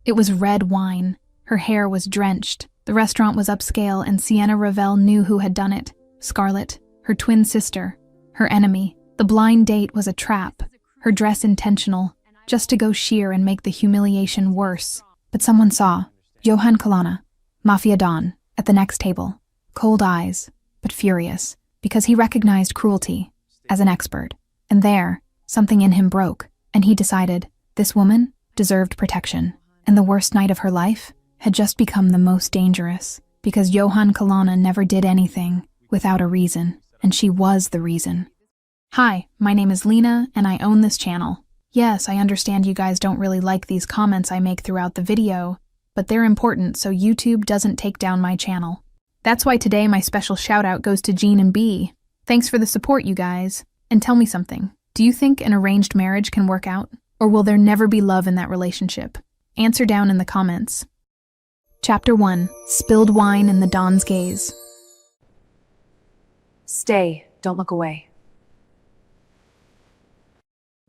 It was red wine. Her hair was drenched. The restaurant was upscale, and Sienna Ravel knew who had done it. Scarlett, her twin sister, her enemy. The blind date was a trap, her dress intentional, just to go sheer and make the humiliation worse. But someone saw. Johan Kalana, Mafia Don, at the next table. Cold eyes, but furious, because he recognized cruelty as an expert. And there, something in him broke, and he decided this woman deserved protection. And the worst night of her life had just become the most dangerous, because Johan Kalana never did anything without a reason, and she was the reason. Hi, my name is Lena, and I own this channel. Yes, I understand you guys don't really like these comments I make throughout the video, but they're important so YouTube doesn't take down my channel. That's why today my special shout out goes to Jean and B. Thanks for the support, you guys. And tell me something. Do you think an arranged marriage can work out? Or will there never be love in that relationship? Answer down in the comments. Chapter 1. Spilled Wine in the Don's Gaze. Stay, don't look away.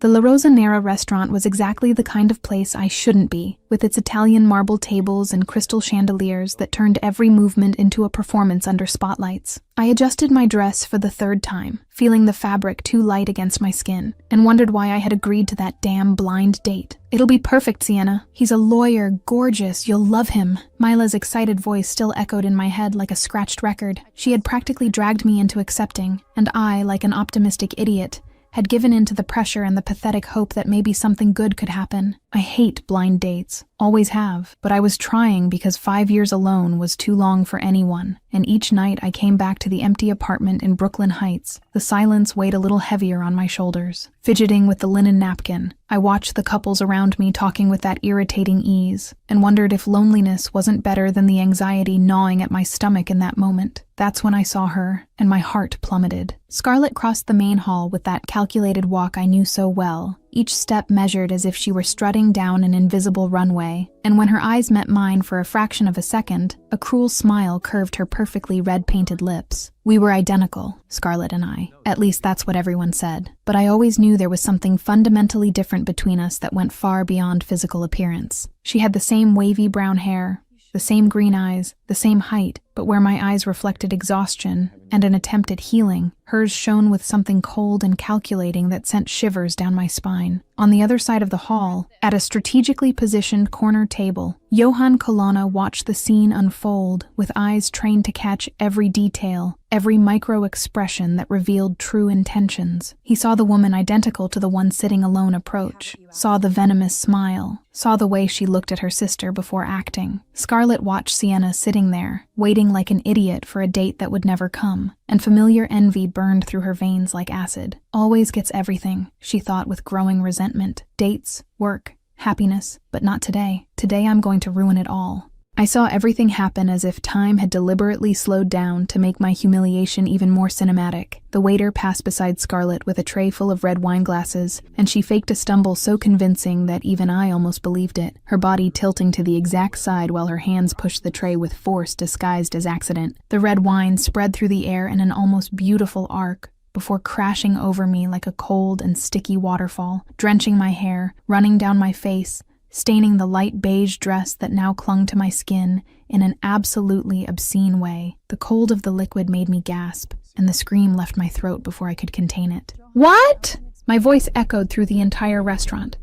The La Rosa Nera restaurant was exactly the kind of place I shouldn't be, with its Italian marble tables and crystal chandeliers that turned every movement into a performance under spotlights. I adjusted my dress for the third time, feeling the fabric too light against my skin, and wondered why I had agreed to that damn blind date. It'll be perfect, Sienna. He's a lawyer, gorgeous, you'll love him. Mila's excited voice still echoed in my head like a scratched record. She had practically dragged me into accepting, and I, like an optimistic idiot, had given in to the pressure and the pathetic hope that maybe something good could happen. I hate blind dates, always have, but I was trying because 5 years alone was too long for anyone, and each night I came back to the empty apartment in Brooklyn Heights. The silence weighed a little heavier on my shoulders. Fidgeting with the linen napkin, I watched the couples around me talking with that irritating ease, and wondered if loneliness wasn't better than the anxiety gnawing at my stomach in that moment. That's when I saw her, and my heart plummeted. Scarlett crossed the main hall with that calculated walk I knew so well, each step measured as if she were strutting down an invisible runway, and when her eyes met mine for a fraction of a second, a cruel smile curved her perfectly red-painted lips. We were identical, Scarlett and I. At least that's what everyone said. But I always knew there was something fundamentally different between us that went far beyond physical appearance. She had the same wavy brown hair, the same green eyes, the same height, but where my eyes reflected exhaustion and an attempt at healing, hers shone with something cold and calculating that sent shivers down my spine. On the other side of the hall, at a strategically positioned corner table, Johan Kalana watched the scene unfold with eyes trained to catch every detail, every micro-expression that revealed true intentions. He saw the woman identical to the one sitting alone approach, saw the venomous smile, saw the way she looked at her sister before acting. Scarlett watched Sienna sitting there, waiting like an idiot for a date that would never come, and familiar envy burned through her veins like acid. Always gets everything, she thought with growing resentment. Dates, work, happiness, but not today. Today I'm going to ruin it all. I saw everything happen as if time had deliberately slowed down to make my humiliation even more cinematic. The waiter passed beside Scarlett with a tray full of red wine glasses, and she faked a stumble so convincing that even I almost believed it, her body tilting to the exact side while her hands pushed the tray with force disguised as accident. The red wine spread through the air in an almost beautiful arc, before crashing over me like a cold and sticky waterfall, drenching my hair, running down my face, staining the light beige dress that now clung to my skin in an absolutely obscene way. The cold of the liquid made me gasp, and the scream left my throat before I could contain it. What? My voice echoed through the entire restaurant,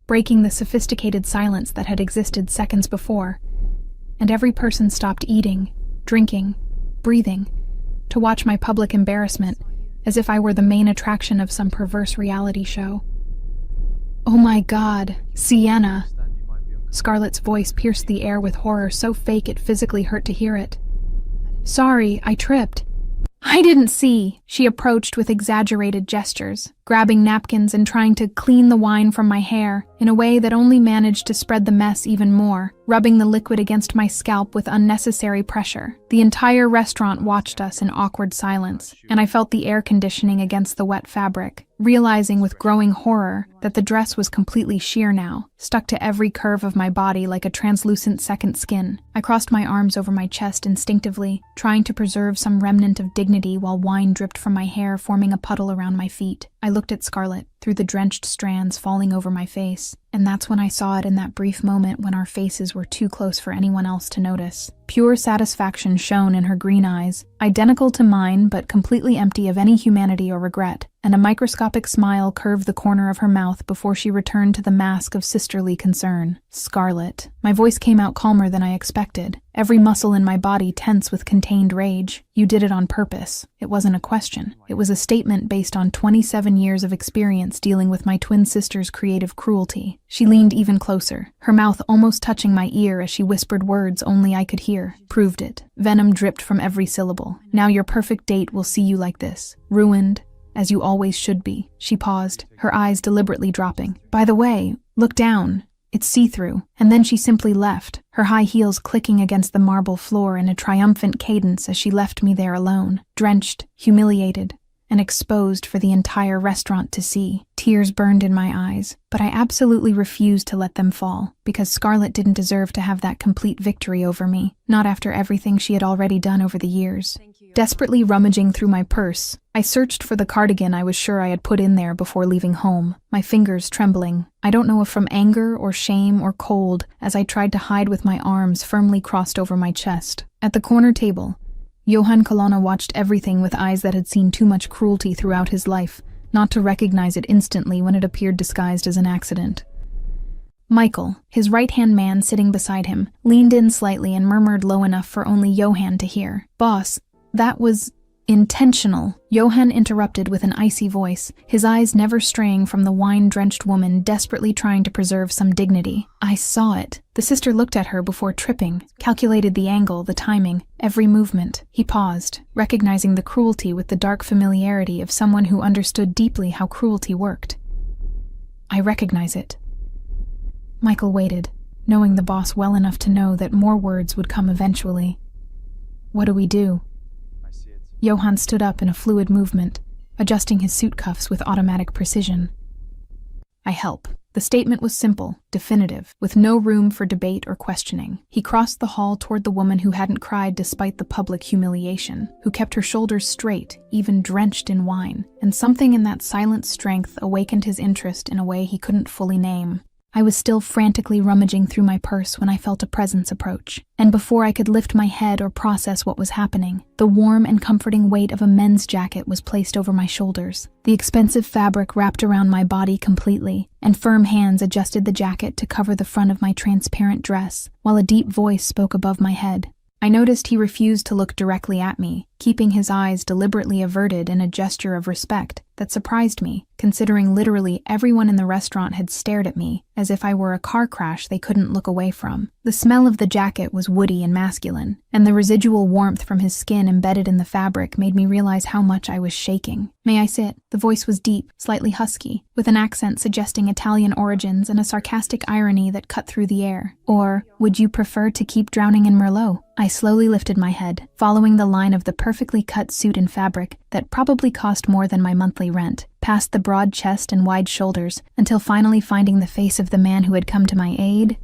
breaking the sophisticated silence that had existed seconds before, and every person stopped eating, drinking, breathing, to watch my public embarrassment, as if I were the main attraction of some perverse reality show. Oh my God, Sienna! Scarlett's voice pierced the air with horror so fake it physically hurt to hear it. Sorry, I tripped. I didn't see. She approached with exaggerated gestures, grabbing napkins and trying to clean the wine from my hair in a way that only managed to spread the mess even more, rubbing the liquid against my scalp with unnecessary pressure. The entire restaurant watched us in awkward silence, and I felt the air conditioning against the wet fabric, realizing with growing horror that the dress was completely sheer now, stuck to every curve of my body like a translucent second skin. I crossed my arms over my chest instinctively, trying to preserve some remnant of dignity while wine dripped from my hair, forming a puddle around my feet. I looked at Scarlett, through the drenched strands falling over my face, and that's when I saw it, in that brief moment when our faces were too close for anyone else to notice. Pure satisfaction shone in her green eyes, identical to mine but completely empty of any humanity or regret, and a microscopic smile curved the corner of her mouth before she returned to the mask of sisterly concern. Scarlet. My voice came out calmer than I expected, every muscle in my body tense with contained rage. You did it on purpose. It wasn't a question. It was a statement based on 27 years of experience dealing with my twin sister's creative cruelty. She leaned even closer, her mouth almost touching my ear as she whispered words only I could hear. Proved it. Venom dripped from every syllable. Now your perfect date will see you like this. Ruined, as you always should be. She paused, her eyes deliberately dropping. By the way, look down. It's see-through. And then she simply left, her high heels clicking against the marble floor in a triumphant cadence as she left me there alone, drenched, humiliated, and exposed for the entire restaurant to see. Tears burned in my eyes, but I absolutely refused to let them fall, because Scarlett didn't deserve to have that complete victory over me, not after everything she had already done over the years. Desperately rummaging through my purse, I searched for the cardigan I was sure I had put in there before leaving home, my fingers trembling. I don't know if from anger or shame or cold, as I tried to hide with my arms firmly crossed over my chest. At the corner table, Johann Colonna watched everything with eyes that had seen too much cruelty throughout his life, not to recognize it instantly when it appeared disguised as an accident. Michael, his right-hand man sitting beside him, leaned in slightly and murmured low enough for only Johann to hear. "Boss, that was intentional," Johann interrupted with an icy voice, his eyes never straying from the wine-drenched woman desperately trying to preserve some dignity. "I saw it." The sister looked at her before tripping, calculated the angle, the timing, every movement. He paused, recognizing the cruelty with the dark familiarity of someone who understood deeply how cruelty worked. "I recognize it." Michael waited, knowing the boss well enough to know that more words would come eventually. "What do we do?" Johann stood up in a fluid movement, adjusting his suit cuffs with automatic precision. "I help." The statement was simple, definitive, with no room for debate or questioning. He crossed the hall toward the woman who hadn't cried despite the public humiliation, who kept her shoulders straight, even drenched in wine, and something in that silent strength awakened his interest in a way he couldn't fully name. I was still frantically rummaging through my purse when I felt a presence approach, and before I could lift my head or process what was happening, the warm and comforting weight of a men's jacket was placed over my shoulders. The expensive fabric wrapped around my body completely, and firm hands adjusted the jacket to cover the front of my transparent dress, while a deep voice spoke above my head. I noticed he refused to look directly at me, keeping his eyes deliberately averted in a gesture of respect that surprised me, considering literally everyone in the restaurant had stared at me, as if I were a car crash they couldn't look away from. The smell of the jacket was woody and masculine, and the residual warmth from his skin embedded in the fabric made me realize how much I was shaking. "May I sit?" The voice was deep, slightly husky, with an accent suggesting Italian origins and a sarcastic irony that cut through the air. "Or, would you prefer to keep drowning in Merlot?" I slowly lifted my head, following the line of the perfectly cut suit and fabric that probably cost more than my monthly rent, past the broad chest and wide shoulders, until finally finding the face of the man who had come to my aid,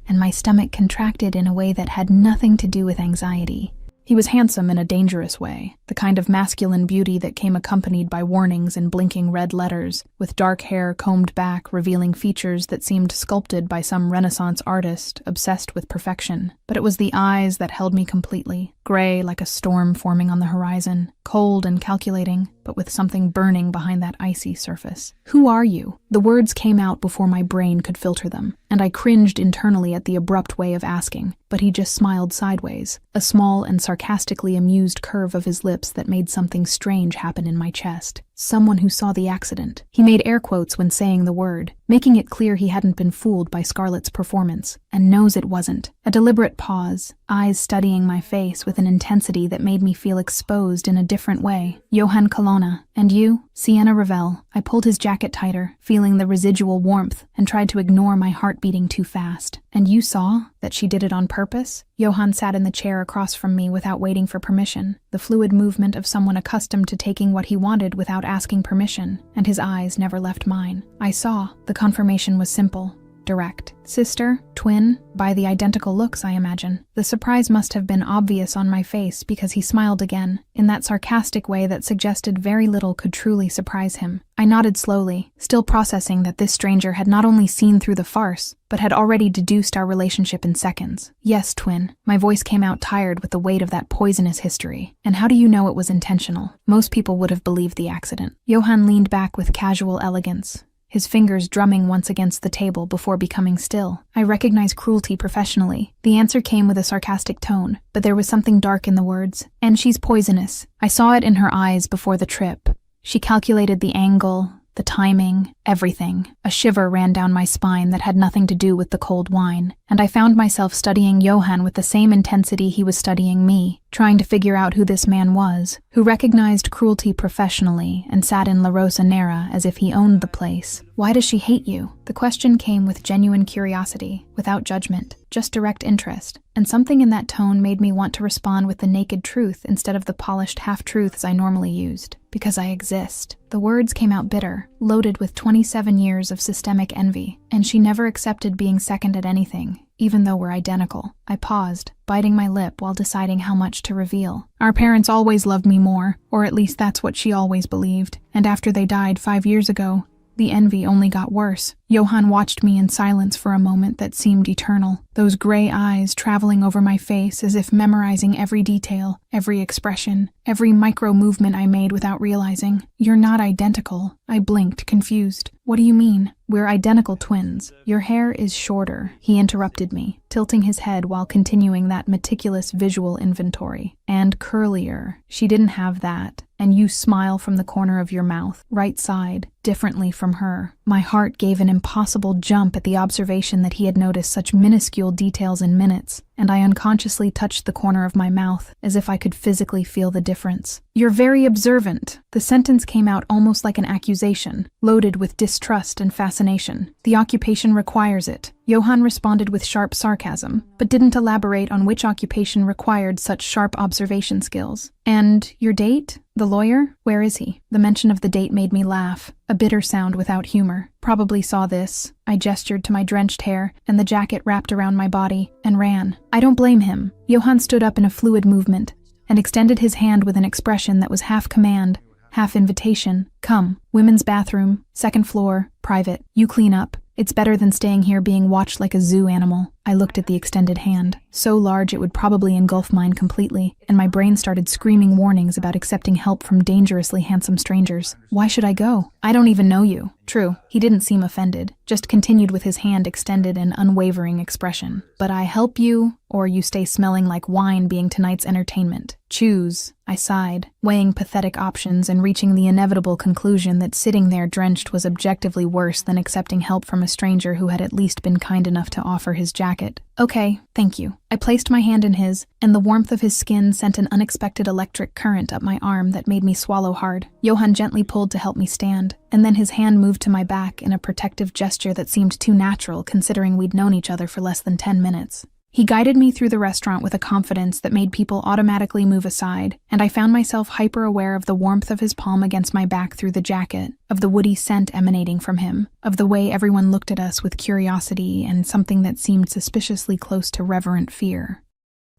and my stomach contracted in a way that had nothing to do with anxiety. He was handsome in a dangerous way, the kind of masculine beauty that came accompanied by warnings in blinking red letters, with dark hair combed back revealing features that seemed sculpted by some Renaissance artist obsessed with perfection. But it was the eyes that held me completely, gray like a storm forming on the horizon, cold and calculating, but with something burning behind that icy surface. "Who are you?" The words came out before my brain could filter them, and I cringed internally at the abrupt way of asking, but he just smiled sideways, a small and sarcastically amused curve of his lips that made something strange happen in my chest. "Someone who saw the accident." He made air quotes when saying the word, making it clear he hadn't been fooled by Scarlett's performance, and knows it wasn't. A deliberate pause, eyes studying my face with an intensity that made me feel exposed in a different way. "Johann Colonna. And you?" "Sienna Ravel." I pulled his jacket tighter, feeling the residual warmth, and tried to ignore my heart beating too fast. "And you saw that she did it on purpose?" Johann sat in the chair across from me without waiting for permission, the fluid movement of someone accustomed to taking what he wanted without asking permission, and his eyes never left mine. "I saw." The confirmation was simple. direct. Sister? Twin? By the identical looks, I imagine. The surprise must have been obvious on my face because he smiled again, in that sarcastic way that suggested very little could truly surprise him. I nodded slowly, still processing that this stranger had not only seen through the farce, but had already deduced our relationship in seconds. Yes, twin. My voice came out tired with the weight of that poisonous history. And how do you know it was intentional? Most people would have believed the accident. Johann leaned back with casual elegance, his fingers drumming once against the table before becoming still. I recognize cruelty professionally. The answer came with a sarcastic tone, but there was something dark in the words. And she's poisonous. I saw it in her eyes before the trip. She calculated the angle, the timing, everything. A shiver ran down my spine that had nothing to do with the cold wine, and I found myself studying Johann with the same intensity he was studying me, trying to figure out who this man was, who recognized cruelty professionally and sat in La Rosa Nera as if he owned the place. Why does she hate you? The question came with genuine curiosity, without judgment, just direct interest, and something in that tone made me want to respond with the naked truth instead of the polished half-truths I normally used. Because I exist. The words came out bitter, loaded with 27 years of systemic envy, and she never accepted being second at anything, even though we're identical. I paused, biting my lip while deciding how much to reveal. Our parents always loved me more, or at least that's what she always believed, and after they died 5 years ago, the envy only got worse. Johann watched me in silence for a moment that seemed eternal, those gray eyes traveling over my face as if memorizing every detail, every expression, every micro-movement I made without realizing. You're not identical. I blinked, confused. What do you mean? We're identical twins. Your hair is shorter, he interrupted me, tilting his head while continuing that meticulous visual inventory. And curlier. She didn't have that. And you smile from the corner of your mouth, right side, differently from her. My heart gave an impossible jump at the observation that he had noticed such minuscule details in minutes, and I unconsciously touched the corner of my mouth, as if I could physically feel the difference. You're very observant. The sentence came out almost like an accusation, loaded with distrust and fascination. The occupation requires it. Johann responded with sharp sarcasm, but didn't elaborate on which occupation required such sharp observation skills. And your date? The lawyer? Where is he? The mention of the date made me laugh, a bitter sound without humor. Probably saw this. I gestured to my drenched hair and the jacket wrapped around my body, and ran. I don't blame him. Johann stood up in a fluid movement and extended his hand with an expression that was half command, half invitation. Come. Women's bathroom, 2nd floor, private. You clean up. It's better than staying here being watched like a zoo animal. I looked at the extended hand, so large it would probably engulf mine completely, and my brain started screaming warnings about accepting help from dangerously handsome strangers. Why should I go? I don't even know you. True, he didn't seem offended, just continued with his hand extended in unwavering expression. But I help you, or you stay smelling like wine being tonight's entertainment. Choose. I sighed, weighing pathetic options and reaching the inevitable conclusion that sitting there drenched was objectively worse than accepting help from a stranger who had at least been kind enough to offer his jacket. Okay, thank you. I placed my hand in his, and the warmth of his skin sent an unexpected electric current up my arm that made me swallow hard. Johann gently pulled to help me stand, and then his hand moved to my back in a protective gesture that seemed too natural considering we'd known each other for less than 10 minutes. He guided me through the restaurant with a confidence that made people automatically move aside, and I found myself hyper-aware of the warmth of his palm against my back through the jacket, of the woody scent emanating from him, of the way everyone looked at us with curiosity and something that seemed suspiciously close to reverent fear.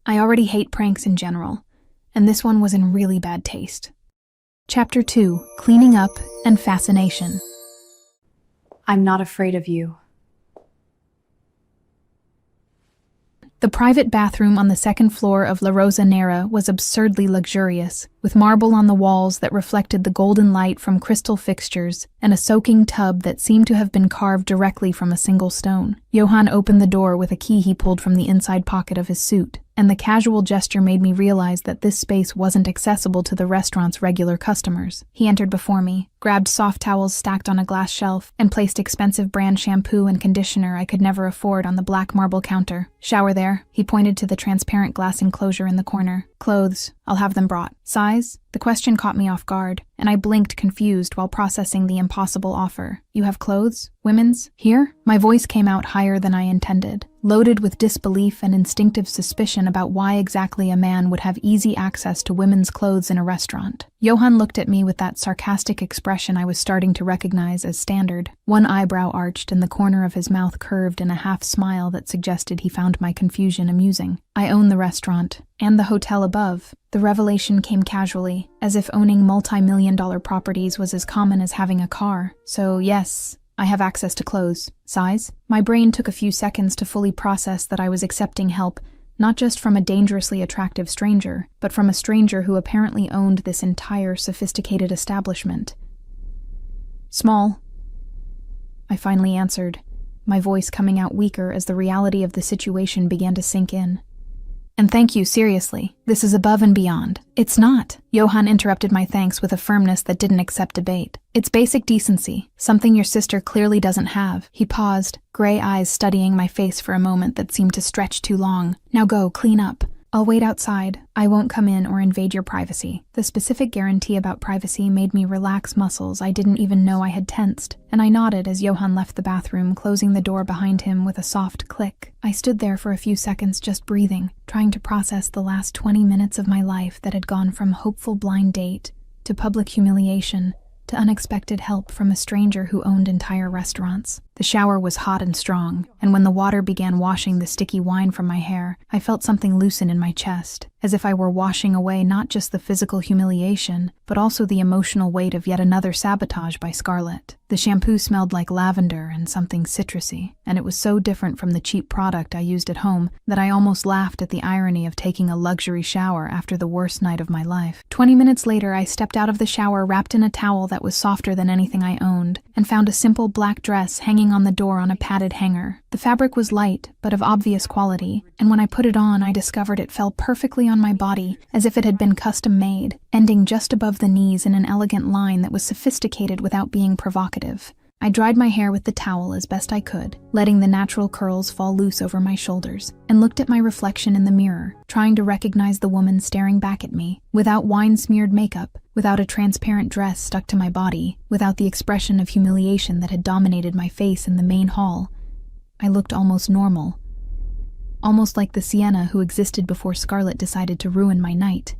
I already hate pranks in general, and this one was in really bad taste. Chapter 2: Cleaning Up and Fascination. I'm not afraid of you. The private bathroom on the 2nd floor of La Rosa Nera was absurdly luxurious, with marble on the walls that reflected the golden light from crystal fixtures and a soaking tub that seemed to have been carved directly from a single stone. Johann opened the door with a key he pulled from the inside pocket of his suit, and the casual gesture made me realize that this space wasn't accessible to the restaurant's regular customers. He entered before me, grabbed soft towels stacked on a glass shelf, and placed expensive brand shampoo and conditioner I could never afford on the black marble counter. Shower there. He pointed to the transparent glass enclosure in the corner. Clothes. I'll have them brought. Size? The question caught me off guard, and I blinked confused while processing the impossible offer. You have clothes? Women's? Here? My voice came out higher than I intended, loaded with disbelief and instinctive suspicion about why exactly a man would have easy access to women's clothes in a restaurant. Johann looked at me with that sarcastic expression I was starting to recognize as standard. One eyebrow arched and the corner of his mouth curved in a half smile that suggested he found my confusion amusing. I own the restaurant, and the hotel above. The revelation came casually, as if owning multi-million-dollar properties was as common as having a car. So yes, I have access to clothes. Size? My brain took a few seconds to fully process that I was accepting help, not just from a dangerously attractive stranger, but from a stranger who apparently owned this entire sophisticated establishment. Small, I finally answered, my voice coming out weaker as the reality of the situation began to sink in. And thank you, seriously. This is above and beyond. It's not. Johann interrupted my thanks with a firmness that didn't accept debate. It's basic decency, something your sister clearly doesn't have. He paused, gray eyes studying my face for a moment that seemed to stretch too long. Now go, clean up. I'll wait outside. I won't come in or invade your privacy. The specific guarantee about privacy made me relax muscles I didn't even know I had tensed, and I nodded as Johann left the bathroom, closing the door behind him with a soft click. I stood there for a few seconds just breathing, trying to process the last 20 minutes of my life that had gone from hopeful blind date to public humiliation to unexpected help from a stranger who owned entire restaurants. The shower was hot and strong, and when the water began washing the sticky wine from my hair, I felt something loosen in my chest, as if I were washing away not just the physical humiliation, but also the emotional weight of yet another sabotage by Scarlett. The shampoo smelled like lavender and something citrusy, and it was so different from the cheap product I used at home that I almost laughed at the irony of taking a luxury shower after the worst night of my life. 20 minutes later, I stepped out of the shower wrapped in a towel that was softer than anything I owned, and found a simple black dress hanging on the door on a padded hanger. The fabric was light, but of obvious quality, and when I put it on, I discovered it fell perfectly on my body, as if it had been custom-made, ending just above the knees in an elegant line that was sophisticated without being provocative. I dried my hair with the towel as best I could, letting the natural curls fall loose over my shoulders, and looked at my reflection in the mirror, trying to recognize the woman staring back at me, without wine-smeared makeup, without a transparent dress stuck to my body, without the expression of humiliation that had dominated my face in the main hall. I looked almost normal. Almost like the Sienna who existed before Scarlett decided to ruin my night.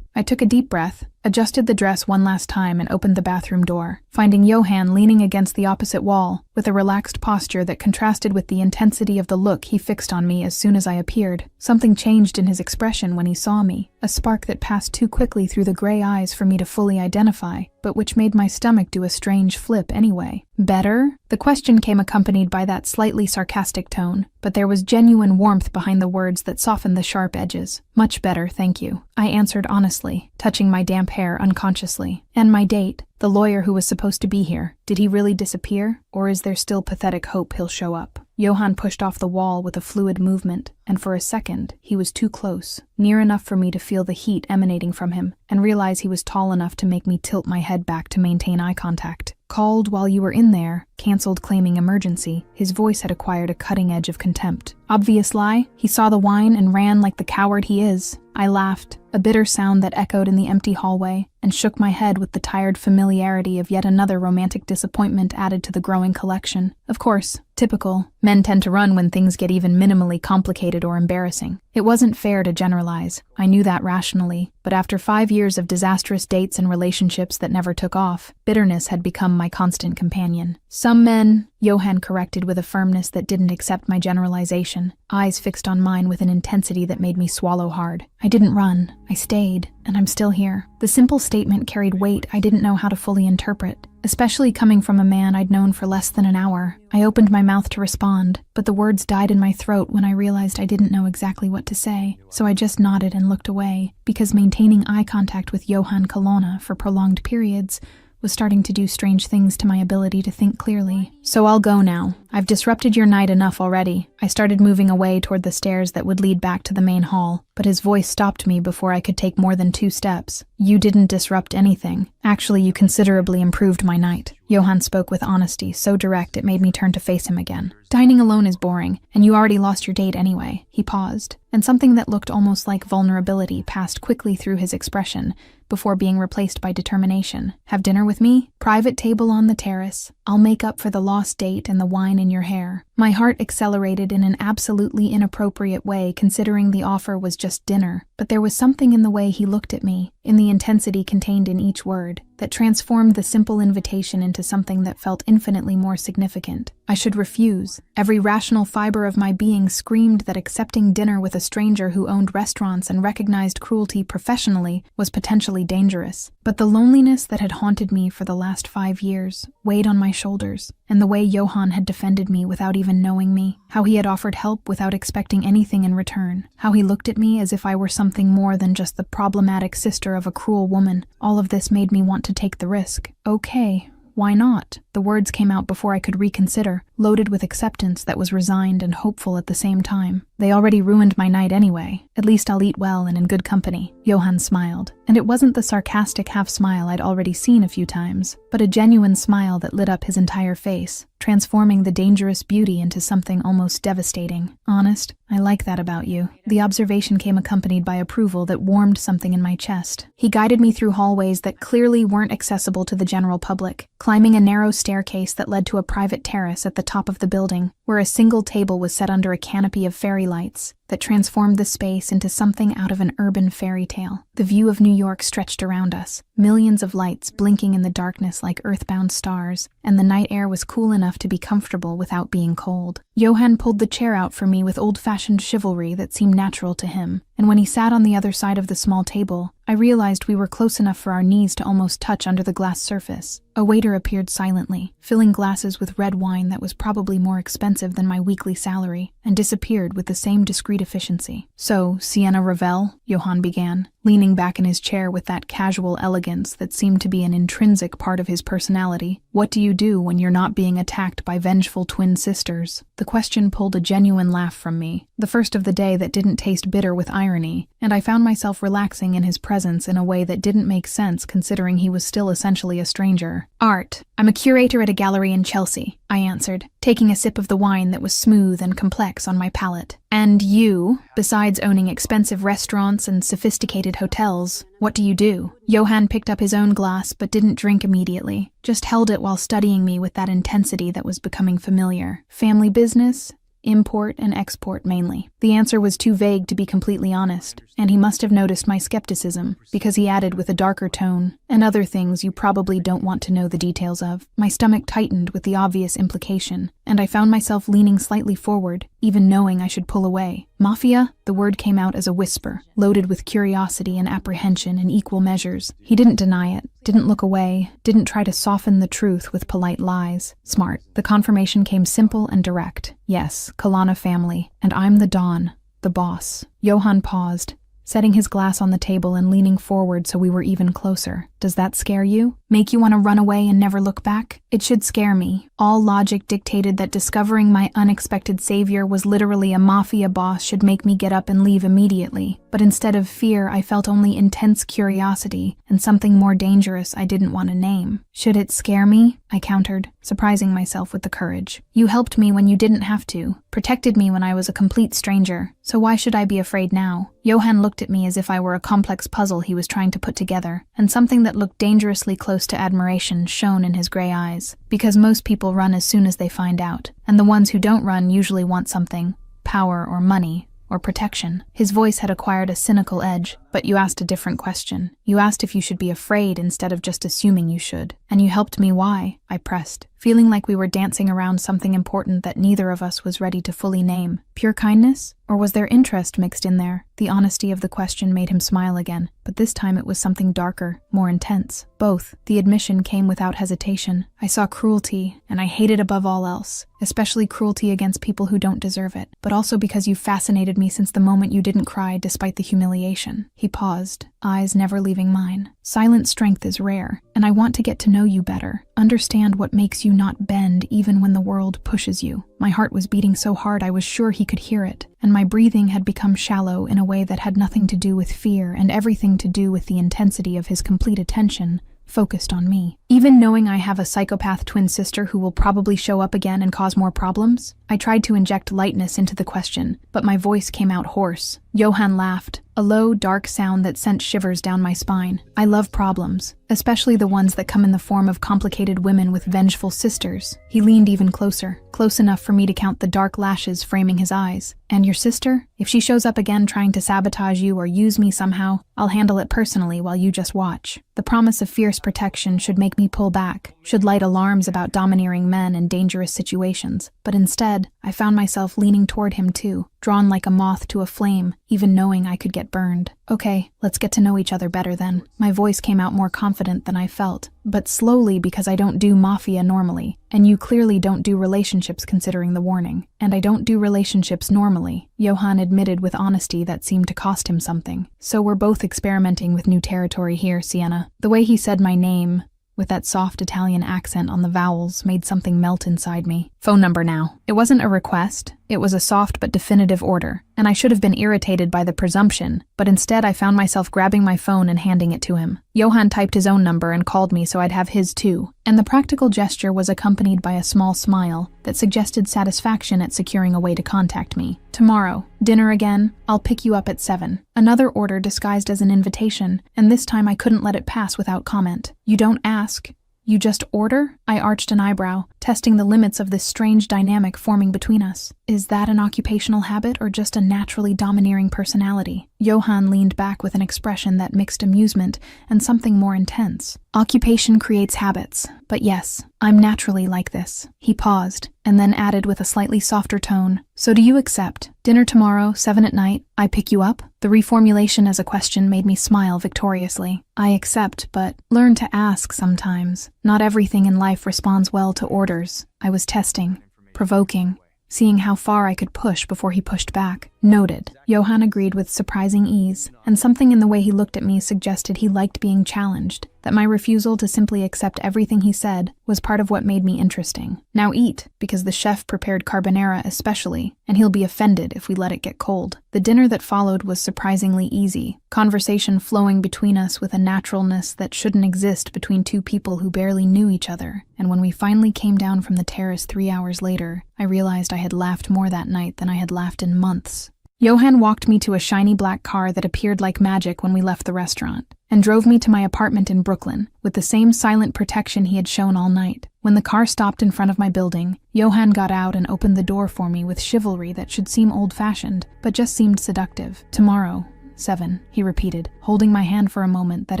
I took a deep breath, adjusted the dress one last time, and opened the bathroom door, finding Johann leaning against the opposite wall, with a relaxed posture that contrasted with the intensity of the look he fixed on me as soon as I appeared. Something changed in his expression when he saw me, a spark that passed too quickly through the gray eyes for me to fully identify, but which made my stomach do a strange flip anyway. Better? The question came accompanied by that slightly sarcastic tone, but there was genuine warmth behind the words that softened the sharp edges. Much better, thank you, I answered honestly, touching my damp hair unconsciously. And my date, the lawyer who was supposed to be here, did he really disappear, or is there still pathetic hope he'll show up? Johann pushed off the wall with a fluid movement, and for a second, he was too close, near enough for me to feel the heat emanating from him, and realize he was tall enough to make me tilt my head back to maintain eye contact. Called while you were in there, canceled claiming emergency. His voice had acquired a cutting edge of contempt. Obvious lie? He saw the wine and ran like the coward he is. I laughed, a bitter sound that echoed in the empty hallway, and shook my head with the tired familiarity of yet another romantic disappointment added to the growing collection. Of course, typical. Men tend to run when things get even minimally complicated or embarrassing. It wasn't fair to generalize. I knew that rationally, but after 5 years of disastrous dates and relationships that never took off, bitterness had become my constant companion. Some men, Johann corrected with a firmness that didn't accept my generalization, eyes fixed on mine with an intensity that made me swallow hard. I didn't run. I stayed, and I'm still here. The simple statement carried weight I didn't know how to fully interpret, especially coming from a man I'd known for less than an hour. I opened my mouth to respond, but the words died in my throat when I realized I didn't know exactly what to say, so I just nodded and looked away, because maintaining eye contact with Johann Colonna for prolonged periods was starting to do strange things to my ability to think clearly. So I'll go now. I've disrupted your night enough already. I started moving away toward the stairs that would lead back to the main hall, but his voice stopped me before I could take more than 2 steps. You didn't disrupt anything. Actually, you considerably improved my night. Johann spoke with honesty, so direct it made me turn to face him again. Dining alone is boring, and you already lost your date anyway. He paused, and something that looked almost like vulnerability passed quickly through his expression, before being replaced by determination. Have dinner with me? Private table on the terrace. I'll make up for the lost date and the wine in your hair. My heart accelerated in an absolutely inappropriate way considering the offer was just dinner, but there was something in the way he looked at me, in the intensity contained in each word, that transformed the simple invitation into something that felt infinitely more significant. I should refuse. Every rational fiber of my being screamed that accepting dinner with a stranger who owned restaurants and recognized cruelty professionally was potentially dangerous. But the loneliness that had haunted me for the last 5 years weighed on my shoulders, and the way Johan had defended me without even knowing me, how he had offered help without expecting anything in return, how he looked at me as if I were something more than just the problematic sister of a cruel woman, all of this made me want to take the risk. Okay, why not? The words came out before I could reconsider, loaded with acceptance that was resigned and hopeful at the same time. They already ruined my night anyway. At least I'll eat well and in good company. Johan smiled, and it wasn't the sarcastic half-smile I'd already seen a few times, but a genuine smile that lit up his entire face, transforming the dangerous beauty into something almost devastating. Honest, I like that about you. The observation came accompanied by approval that warmed something in my chest. He guided me through hallways that clearly weren't accessible to the general public, climbing a narrow staircase that led to a private terrace at the top of the building, where a single table was set under a canopy of fairy lights that transformed the space into something out of an urban fairy tale. The view of New York stretched around us, millions of lights blinking in the darkness like earthbound stars, and the night air was cool enough to be comfortable without being cold. Johan pulled the chair out for me with old-fashioned chivalry that seemed natural to him, and when he sat on the other side of the small table, I realized we were close enough for our knees to almost touch under the glass surface. A waiter appeared silently, filling glasses with red wine that was probably more expensive than my weekly salary, and disappeared with the same discreet efficiency. "So, Sienna Ravel," Johan began, leaning back in his chair with that casual elegance that seemed to be an intrinsic part of his personality. "What do you do when you're not being attacked by vengeful twin sisters?" The question pulled a genuine laugh from me, the first of the day that didn't taste bitter with irony, and I found myself relaxing in his presence in a way that didn't make sense considering he was still essentially a stranger. "Art. I'm a curator at a gallery in Chelsea," I answered, taking a sip of the wine that was smooth and complex on my palate. "And you, besides owning expensive restaurants and sophisticated hotels, what do you do?" Johan picked up his own glass but didn't drink immediately, just held it while studying me with that intensity that was becoming familiar. "Family business? Import and export mainly." The answer was too vague to be completely honest, and he must have noticed my skepticism, because he added with a darker tone, "and other things you probably don't want to know the details of." My stomach tightened with the obvious implication, and I found myself leaning slightly forward, even knowing I should pull away. "Mafia?" The word came out as a whisper, loaded with curiosity and apprehension in equal measures. He didn't deny it, didn't look away, didn't try to soften the truth with polite lies. Smart. The confirmation came simple and direct. "Yes, Kalana family, and I'm the Don, the boss." Johan paused, setting his glass on the table and leaning forward so we were even closer. "Does that scare you? Make you want to run away and never look back?" It should scare me. All logic dictated that discovering my unexpected savior was literally a mafia boss should make me get up and leave immediately. But instead of fear, I felt only intense curiosity and something more dangerous I didn't want to name. "Should it scare me?" I countered, surprising myself with the courage. "You helped me when you didn't have to, protected me when I was a complete stranger, so why should I be afraid now?" Johan looked at me as if I were a complex puzzle he was trying to put together, and something that looked dangerously close to admiration shone in his gray eyes. "Because most people run as soon as they find out, and the ones who don't run usually want something, power or money, or protection." His voice had acquired a cynical edge, but you asked a different question. You asked if you should be afraid instead of just assuming you should. "And you helped me why?" I pressed, feeling like we were dancing around something important that neither of us was ready to fully name. Pure kindness? Or was there interest mixed in there? The honesty of the question made him smile again, but this time it was something darker, more intense. "Both." The admission came without hesitation. "I saw cruelty, and I hate it above all else, especially cruelty against people who don't deserve it, but also because you fascinated me since the moment you didn't cry despite the humiliation." He paused, eyes never leaving mine. "Silent strength is rare, and I want to get to know you better. Understand what makes you not bend even when the world pushes you." My heart was beating so hard I was sure he could hear it, and my breathing had become shallow in a way that had nothing to do with fear and everything to do with the intensity of his complete attention, focused on me. "Even knowing I have a psychopath twin sister who will probably show up again and cause more problems?" I tried to inject lightness into the question, but my voice came out hoarse. Johan laughed, a low, dark sound that sent shivers down my spine. I love problems, especially the ones that come in the form of complicated women with vengeful sisters. He leaned even closer, close enough for me to count the dark lashes framing his eyes. And your sister? If she shows up again trying to sabotage you or use me somehow, I'll handle it personally while you just watch. The promise of fierce protection should make me pull back, should light alarms about domineering men and dangerous situations. But instead, I found myself leaning toward him too, drawn like a moth to a flame, even knowing I could get burned. Okay, let's get to know each other better then. My voice came out more confident than I felt, but slowly because I don't do Mafia normally, and you clearly don't do relationships considering the warning. And I don't do relationships normally, Johan admitted with honesty that seemed to cost him something. So we're both experimenting with new territory here, Sienna. The way he said my name, with that soft Italian accent on the vowels, made something melt inside me. Phone number now. It wasn't a request, it was a soft but definitive order, and I should have been irritated by the presumption, but instead I found myself grabbing my phone and handing it to him. Johan typed his own number and called me so I'd have his too, and the practical gesture was accompanied by a small smile that suggested satisfaction at securing a way to contact me. Tomorrow, dinner again, I'll pick you up at 7. Another order disguised as an invitation, and this time I couldn't let it pass without comment. You don't ask. You just order? I arched an eyebrow, testing the limits of this strange dynamic forming between us. Is that an occupational habit or just a naturally domineering personality? Johan leaned back with an expression that mixed amusement and something more intense. Occupation creates habits, but yes, I'm naturally like this. He paused, and then added with a slightly softer tone, so do you accept? Dinner tomorrow, 7 at night, I pick you up? The reformulation as a question made me smile victoriously. I accept, but learn to ask sometimes. Not everything in life responds well to orders. I was testing, provoking, seeing how far I could push before he pushed back. Noted. Johan agreed with surprising ease, and something in the way he looked at me suggested he liked being challenged, that my refusal to simply accept everything he said was part of what made me interesting. Now eat, because the chef prepared carbonara especially, and he'll be offended if we let it get cold. The dinner that followed was surprisingly easy, conversation flowing between us with a naturalness that shouldn't exist between two people who barely knew each other, and when we finally came down from the terrace 3 hours later, I realized I had laughed more that night than I had laughed in months. Johan walked me to a shiny black car that appeared like magic when we left the restaurant, and drove me to my apartment in Brooklyn, with the same silent protection he had shown all night. When the car stopped in front of my building, Johan got out and opened the door for me with chivalry that should seem old-fashioned, but just seemed seductive. Tomorrow, 7, he repeated, holding my hand for a moment that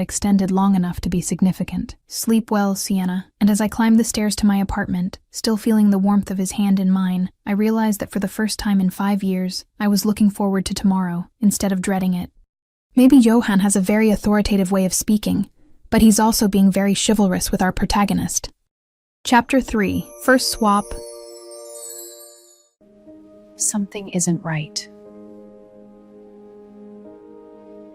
extended long enough to be significant. Sleep well, Sienna. And as I climbed the stairs to my apartment, still feeling the warmth of his hand in mine, I realized that for the first time in 5 years, I was looking forward to tomorrow, instead of dreading it. Maybe Johan has a very authoritative way of speaking, but he's also being very chivalrous with our protagonist. Chapter 3. First Swap. Something isn't right.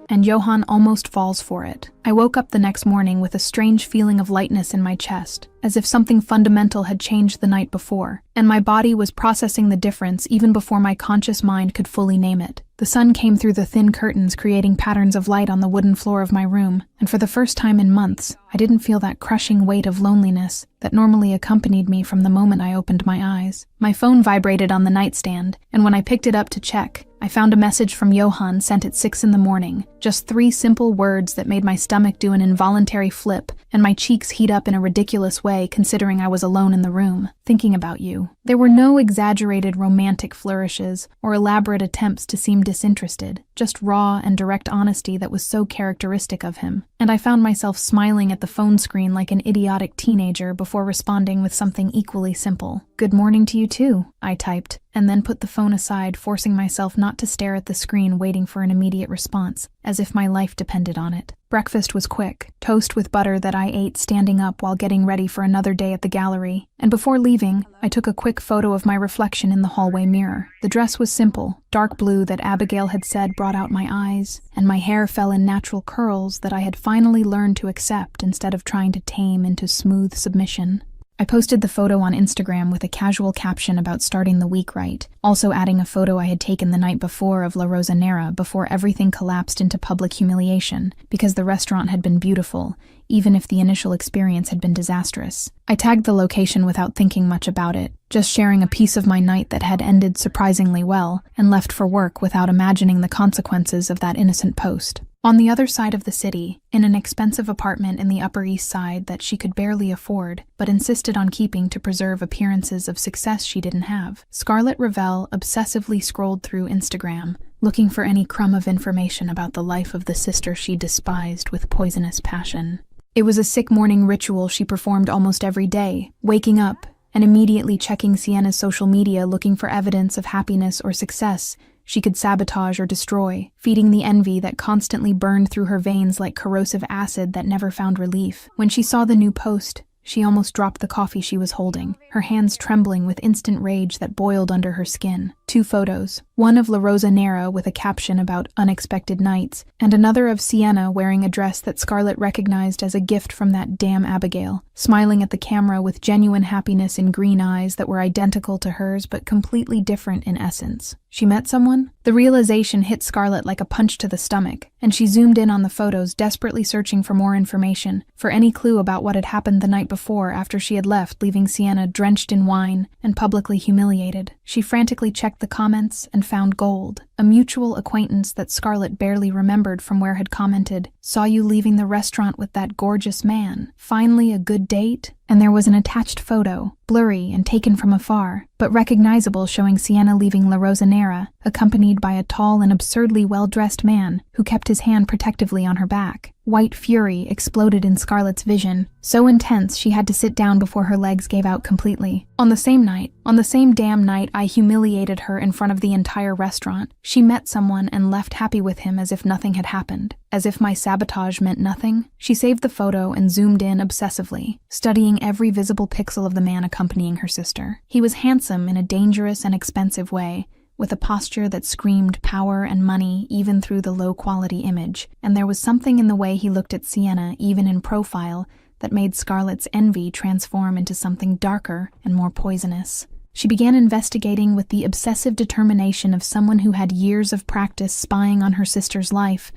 And Johan almost falls for it. I woke up the next morning with a strange feeling of lightness in my chest, as if something fundamental had changed the night before, and my body was processing the difference even before my conscious mind could fully name it. The sun came through the thin curtains, creating patterns of light on the wooden floor of my room, and for the first time in months, I didn't feel that crushing weight of loneliness that normally accompanied me from the moment I opened my eyes. My phone vibrated on the nightstand, and when I picked it up to check, I found a message from Johan sent at 6 in the morning. Just 3 simple words that made my stomach do an involuntary flip and my cheeks heat up in a ridiculous way considering I was alone in the room, thinking about you. There were no exaggerated romantic flourishes or elaborate attempts to seem disinterested, just raw and direct honesty that was so characteristic of him. And I found myself smiling at the phone screen like an idiotic teenager before responding with something equally simple. "Good morning to you too," I typed, and then put the phone aside, forcing myself not to stare at the screen waiting for an immediate response, as if my life depended on it. Breakfast was quick, toast with butter that I ate standing up while getting ready for another day at the gallery, and before leaving, I took a quick photo of my reflection in the hallway mirror. The dress was simple, dark blue that Abigail had said brought out my eyes, and my hair fell in natural curls that I had finally learned to accept instead of trying to tame into smooth submission. I posted the photo on Instagram with a casual caption about starting the week right, also adding a photo I had taken the night before of La Rosanera before everything collapsed into public humiliation, because the restaurant had been beautiful, even if the initial experience had been disastrous. I tagged the location without thinking much about it, just sharing a piece of my night that had ended surprisingly well, and left for work without imagining the consequences of that innocent post. On the other side of the city, in an expensive apartment in the Upper East Side that she could barely afford, but insisted on keeping to preserve appearances of success she didn't have, Scarlett Revelle obsessively scrolled through Instagram, looking for any crumb of information about the life of the sister she despised with poisonous passion. It was a sick morning ritual she performed almost every day, waking up and immediately checking Sienna's social media looking for evidence of happiness or success she could sabotage or destroy, feeding the envy that constantly burned through her veins like corrosive acid that never found relief. When she saw the new post, she almost dropped the coffee she was holding, her hands trembling with instant rage that boiled under her skin. 2 photos, one of La Rosanera with a caption about unexpected nights, and another of Sienna wearing a dress that Scarlett recognized as a gift from that damn Abigail, smiling at the camera with genuine happiness in green eyes that were identical to hers but completely different in essence. She met someone? The realization hit Scarlett like a punch to the stomach, and she zoomed in on the photos, desperately searching for more information, for any clue about what had happened the night before after she had left, leaving Sienna drenched in wine and publicly humiliated. She frantically checked the comments and found gold. A mutual acquaintance that Scarlett barely remembered from where had commented, "Saw you leaving the restaurant with that gorgeous man. Finally a good date?" And there was an attached photo, blurry and taken from afar, but recognizable, showing Sienna leaving La Rosanera, accompanied by a tall and absurdly well-dressed man who kept his hand protectively on her back. White fury exploded in Scarlett's vision, so intense she had to sit down before her legs gave out completely. On the same damn night I humiliated her in front of the entire restaurant, she met someone and left happy with him as if nothing had happened. As if my sabotage meant nothing, she saved the photo and zoomed in obsessively, studying every visible pixel of the man accompanying her sister. He was handsome in a dangerous and expensive way, with a posture that screamed power and money even through the low-quality image, and there was something in the way he looked at Sienna, even in profile, that made Scarlett's envy transform into something darker and more poisonous. She began investigating with the obsessive determination of someone who had years of practice spying on her sister's life,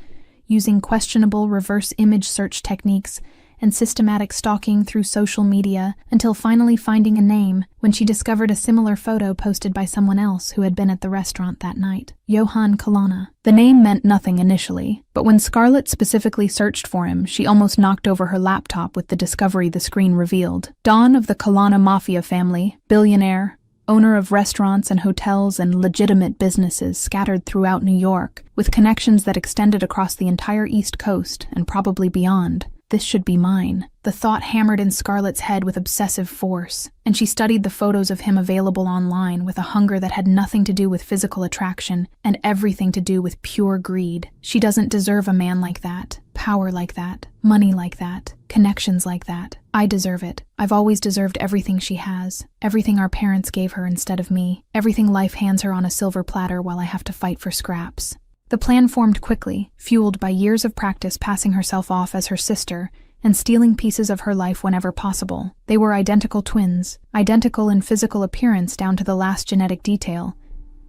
using questionable reverse image search techniques and systematic stalking through social media, until finally finding a name when she discovered a similar photo posted by someone else who had been at the restaurant that night. Johan Kalana. The name meant nothing initially, but when Scarlett specifically searched for him, she almost knocked over her laptop with the discovery the screen revealed. Don of the Kalana Mafia family, billionaire, owner of restaurants and hotels and legitimate businesses scattered throughout New York, with connections that extended across the entire East Coast and probably beyond. This should be mine. The thought hammered in Scarlett's head with obsessive force, and she studied the photos of him available online with a hunger that had nothing to do with physical attraction and everything to do with pure greed. She doesn't deserve a man like that, power like that, money like that, connections like that. I deserve it. I've always deserved everything she has, everything our parents gave her instead of me, everything life hands her on a silver platter while I have to fight for scraps. The plan formed quickly, fueled by years of practice passing herself off as her sister and stealing pieces of her life whenever possible. They were identical twins, identical in physical appearance down to the last genetic detail,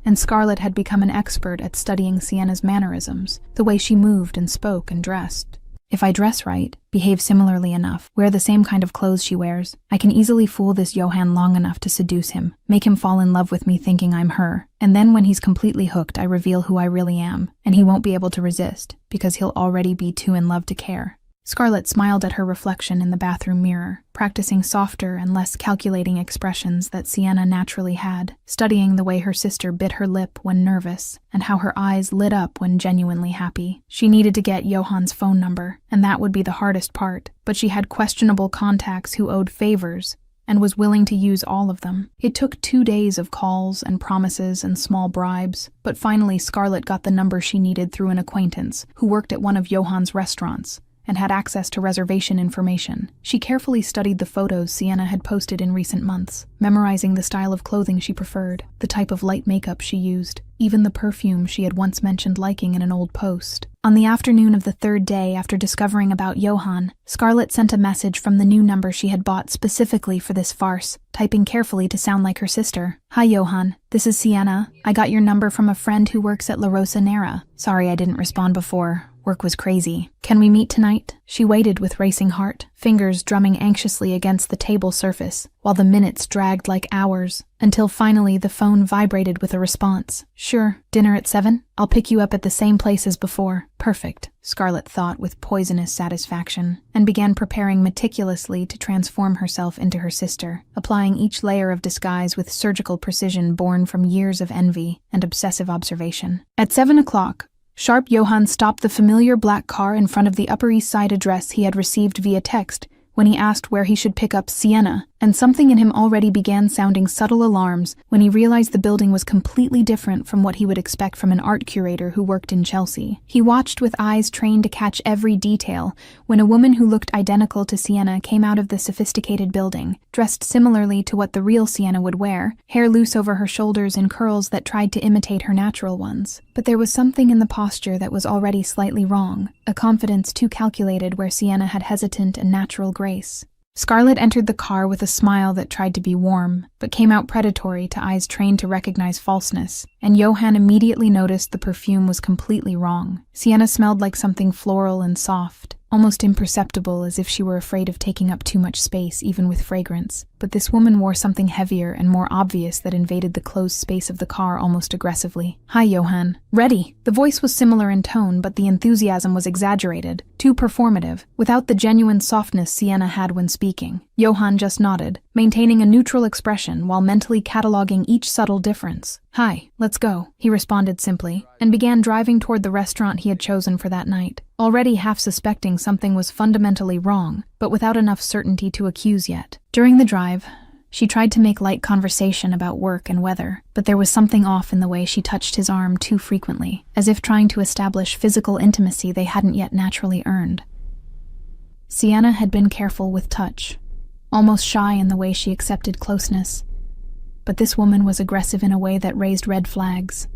and Scarlett had become an expert at studying Sienna's mannerisms, the way she moved and spoke and dressed. If I dress right, behave similarly enough, wear the same kind of clothes she wears, I can easily fool this Johan long enough to seduce him, make him fall in love with me thinking I'm her, and then when he's completely hooked I reveal who I really am, and he won't be able to resist, because he'll already be too in love to care. Scarlett smiled at her reflection in the bathroom mirror, practicing softer and less calculating expressions that Sienna naturally had, studying the way her sister bit her lip when nervous, and how her eyes lit up when genuinely happy. She needed to get Johan's phone number, and that would be the hardest part, but she had questionable contacts who owed favors, and was willing to use all of them. It took 2 days of calls and promises and small bribes, but finally Scarlett got the number she needed through an acquaintance who worked at one of Johan's restaurants, and had access to reservation information. She carefully studied the photos Sienna had posted in recent months, memorizing the style of clothing she preferred, the type of light makeup she used, even the perfume she had once mentioned liking in an old post. On the afternoon of the third day after discovering about Johan, Scarlett sent a message from the new number she had bought specifically for this farce, typing carefully to sound like her sister. "Hi Johan, this is Sienna. I got your number from a friend who works at La Rosa Nera. Sorry I didn't respond before. Work was crazy. Can we meet tonight?" She waited with racing heart, fingers drumming anxiously against the table surface, while the minutes dragged like hours, until finally the phone vibrated with a response. "Sure, dinner at 7? I'll pick you up at the same place as before." Perfect, Scarlett thought with poisonous satisfaction, and began preparing meticulously to transform herself into her sister, applying each layer of disguise with surgical precision born from years of envy and obsessive observation. At 7 o'clock, sharp, Johan stopped the familiar black car in front of the Upper East Side address he had received via text when he asked where he should pick up Sienna, and something in him already began sounding subtle alarms when he realized the building was completely different from what he would expect from an art curator who worked in Chelsea. He watched with eyes trained to catch every detail when a woman who looked identical to Sienna came out of the sophisticated building, dressed similarly to what the real Sienna would wear, hair loose over her shoulders in curls that tried to imitate her natural ones. But there was something in the posture that was already slightly wrong, a confidence too calculated where Sienna had hesitant and natural grace. Scarlett entered the car with a smile that tried to be warm, but came out predatory to eyes trained to recognize falseness, and Johan immediately noticed the perfume was completely wrong. Sienna smelled like something floral and soft, almost imperceptible, as if she were afraid of taking up too much space even with fragrance. But this woman wore something heavier and more obvious that invaded the closed space of the car almost aggressively. "Hi, Johan. Ready?" The voice was similar in tone, but the enthusiasm was exaggerated, too performative, without the genuine softness Sienna had when speaking. Johan just nodded, maintaining a neutral expression while mentally cataloging each subtle difference. "Hi, let's go," he responded simply, and began driving toward the restaurant he had chosen for that night, already half suspecting something was fundamentally wrong, but without enough certainty to accuse yet. During the drive, she tried to make light conversation about work and weather, but there was something off in the way she touched his arm too frequently, as if trying to establish physical intimacy they hadn't yet naturally earned. Sienna had been careful with touch, almost shy in the way she accepted closeness, but this woman was aggressive in a way that raised red flags.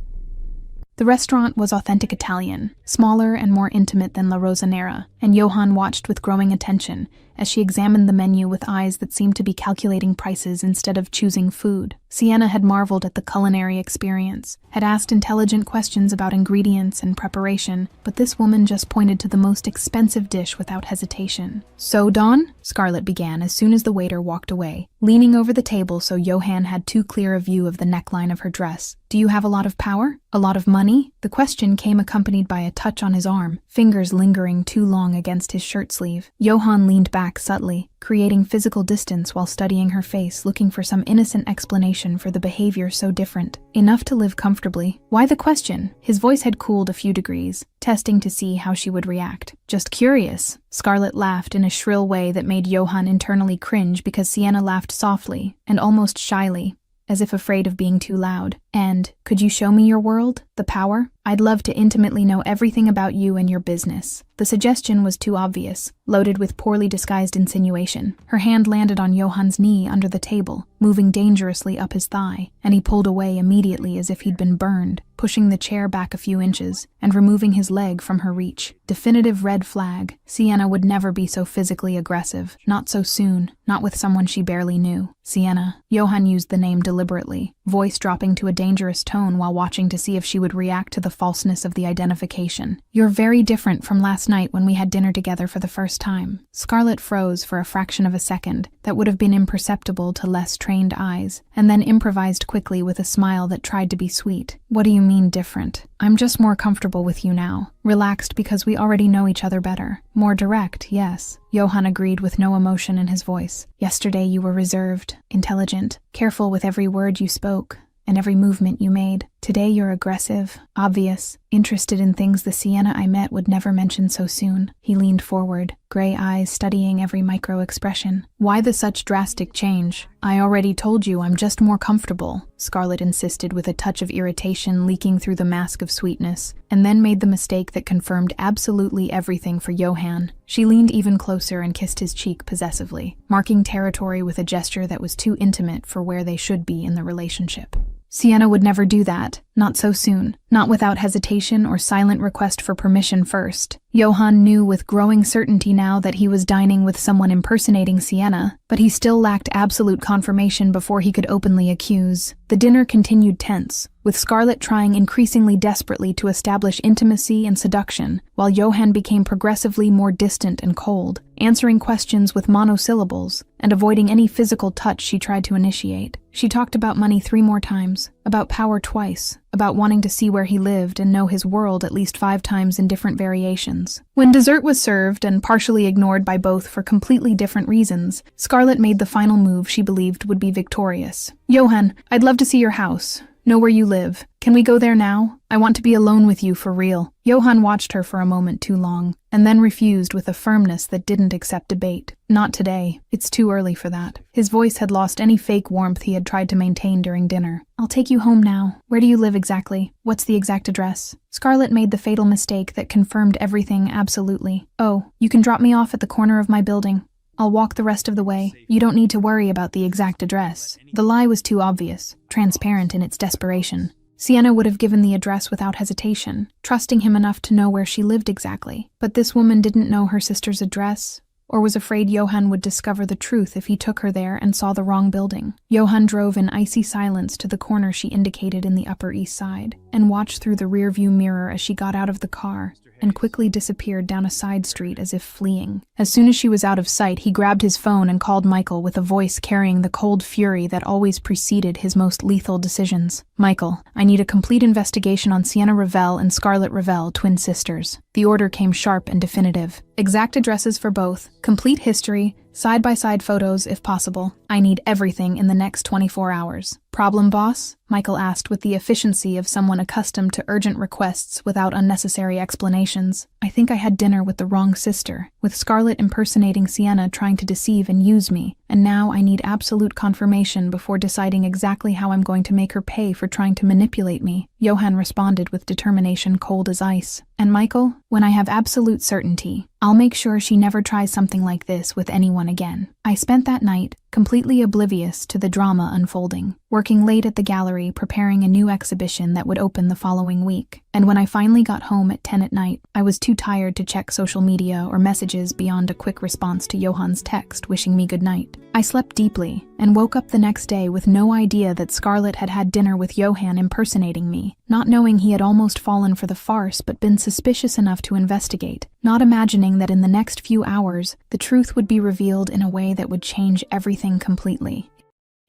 The restaurant was authentic Italian, smaller and more intimate than La Rosa Nera, and Johan watched with growing attention as she examined the menu with eyes that seemed to be calculating prices instead of choosing food. Sienna had marveled at the culinary experience, had asked intelligent questions about ingredients and preparation, but this woman just pointed to the most expensive dish without hesitation. "So, Dawn?" Scarlett began as soon as the waiter walked away, leaning over the table so Johan had too clear a view of the neckline of her dress. "Do you have a lot of power? A lot of money?" The question came accompanied by a touch on his arm, fingers lingering too long against his shirt sleeve. Johan leaned back subtly, creating physical distance while studying her face, looking for some innocent explanation for the behavior so different. Enough to live comfortably. Why the question? His voice had cooled a few degrees, testing to see how she would react. "Just curious." Scarlett laughed in a shrill way that made Johan internally cringe because Sienna laughed softly and almost shyly, as if afraid of being too loud. "And, could you show me your world? The power? I'd love to intimately know everything about you and your business." The suggestion was too obvious, loaded with poorly disguised insinuation. Her hand landed on Johan's knee under the table, moving dangerously up his thigh, and he pulled away immediately as if he'd been burned, pushing the chair back a few inches and removing his leg from her reach. Definitive red flag. Sienna would never be so physically aggressive. Not so soon. Not with someone she barely knew. "Sienna." Johan used the name deliberately, voice dropping to a dangerous tone while watching to see if she would react to the falseness of the identification. "You're very different from last night when we had dinner together for the first time." Scarlett froze for a fraction of a second that would have been imperceptible to less trained eyes, and then improvised quickly with a smile that tried to be sweet. "What do you mean different? I'm just more comfortable with you now. Relaxed because we already know each other better. More direct, yes." Johan agreed with no emotion in his voice. "Yesterday you were reserved, intelligent, careful with every word you spoke and every movement you made. Today you're aggressive, obvious, interested in things the Sienna I met would never mention so soon. He leaned forward, gray eyes studying every micro-expression. Why the such drastic change? I already told you I'm just more comfortable, Scarlett insisted with a touch of irritation leaking through the mask of sweetness, and then made the mistake that confirmed absolutely everything for Johann. She leaned even closer and kissed his cheek possessively, marking territory with a gesture that was too intimate for where they should be in the relationship. Sienna would never do that, not so soon, not without hesitation or silent request for permission first. Johann knew with growing certainty now that he was dining with someone impersonating Sienna, but he still lacked absolute confirmation before he could openly accuse. The dinner continued tense, with Scarlett trying increasingly desperately to establish intimacy and seduction, while Johann became progressively more distant and cold, answering questions with monosyllables and avoiding any physical touch she tried to initiate. She talked about money 3 more times, about power twice, about wanting to see where he lived and know his world at least 5 times in different variations. When dessert was served and partially ignored by both for completely different reasons, Scarlett made the final move she believed would be victorious. Johann, I'd love to see your house. Know where you live. Can we go there now? I want to be alone with you for real. Johann watched her for a moment too long, and then refused with a firmness that didn't accept debate. Not today. It's too early for that. His voice had lost any fake warmth he had tried to maintain during dinner. I'll take you home now. Where do you live exactly? What's the exact address? Scarlett made the fatal mistake that confirmed everything absolutely. Oh, you can drop me off at the corner of my building. I'll walk the rest of the way. You don't need to worry about the exact address. The lie was too obvious, transparent in its desperation. Sienna would have given the address without hesitation, trusting him enough to know where she lived exactly. But this woman didn't know her sister's address, or was afraid Johann would discover the truth if he took her there and saw the wrong building. Johann drove in icy silence to the corner she indicated in the Upper East Side, and watched through the rearview mirror as she got out of the car and quickly disappeared down a side street as if fleeing. As soon as she was out of sight, he grabbed his phone and called Michael with a voice carrying the cold fury that always preceded his most lethal decisions. Michael, I need a complete investigation on Sienna Ravel and Scarlett Ravel, twin sisters. The order came sharp and definitive. Exact addresses for both, complete history, side-by-side photos if possible. I need everything in the next 24 hours. Problem, boss? Michael asked with the efficiency of someone accustomed to urgent requests without unnecessary explanations. I think I had dinner with the wrong sister, with Scarlett impersonating Sienna trying to deceive and use me, and now I need absolute confirmation before deciding exactly how I'm going to make her pay for trying to manipulate me. Johann responded with determination cold as ice. And Michael, when I have absolute certainty, I'll make sure she never tries something like this with anyone again. I spent that night completely oblivious to the drama unfolding, working late at the gallery preparing a new exhibition that would open the following week. And when I finally got home at 10 at night, I was too tired to check social media or messages beyond a quick response to Johann's text wishing me good night. I slept deeply and woke up the next day with no idea that Scarlett had had dinner with Johann impersonating me, not knowing he had almost fallen for the farce but been suspicious enough to investigate, not imagining that in the next few hours, the truth would be revealed in a way that would change everything completely.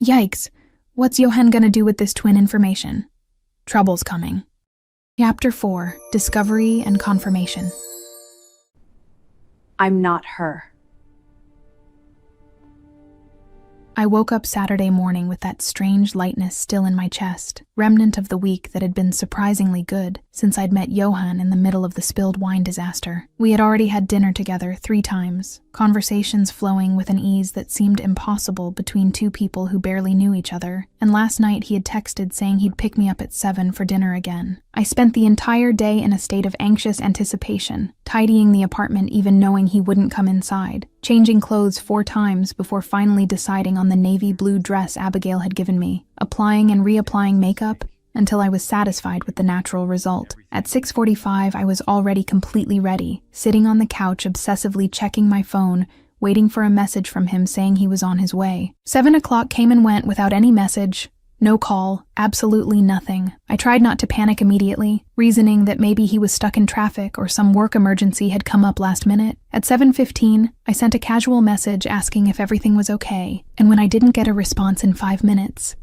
Yikes, what's Johann gonna do with this twin information? Trouble's coming. Chapter 4, Discovery and Confirmation. I'm not her. I woke up Saturday morning with that strange lightness still in my chest, remnant of the week that had been surprisingly good since I'd met Johann in the middle of the spilled wine disaster. We had already had dinner together 3 times, conversations flowing with an ease that seemed impossible between 2 people who barely knew each other, and last night he had texted saying he'd pick me up at 7 for dinner again. I spent the entire day in a state of anxious anticipation, tidying the apartment even knowing he wouldn't come inside, changing clothes 4 times before finally deciding on the navy blue dress Abigail had given me, applying and reapplying makeup until I was satisfied with the natural result. At 6:45, I was already completely ready, sitting on the couch obsessively checking my phone, waiting for a message from him saying he was on his way. 7 o'clock came and went without any message. No call, absolutely nothing. I tried not to panic immediately, reasoning that maybe he was stuck in traffic or some work emergency had come up last minute. At 7:15, I sent a casual message asking if everything was okay, and when I didn't get a response in 5 minutes,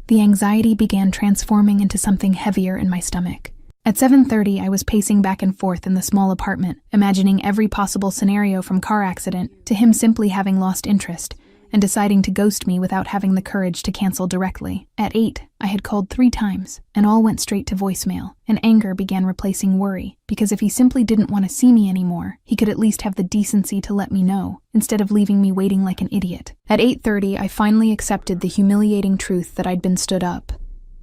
the anxiety began transforming into something heavier in my stomach. At 7:30, I was pacing back and forth in the small apartment, imagining every possible scenario from car accident to him simply having lost interest, and deciding to ghost me without having the courage to cancel directly. At 8, I had called 3 times, and all went straight to voicemail, and anger began replacing worry, because if he simply didn't want to see me anymore, he could at least have the decency to let me know, instead of leaving me waiting like an idiot. At 8:30, I finally accepted the humiliating truth that I'd been stood up.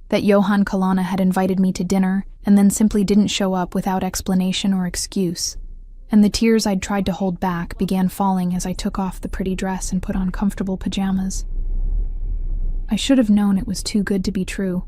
That Johan Kalana had invited me to dinner, and then simply didn't show up without explanation or excuse. And the tears I'd tried to hold back began falling as I took off the pretty dress and put on comfortable pajamas. I should have known it was too good to be true.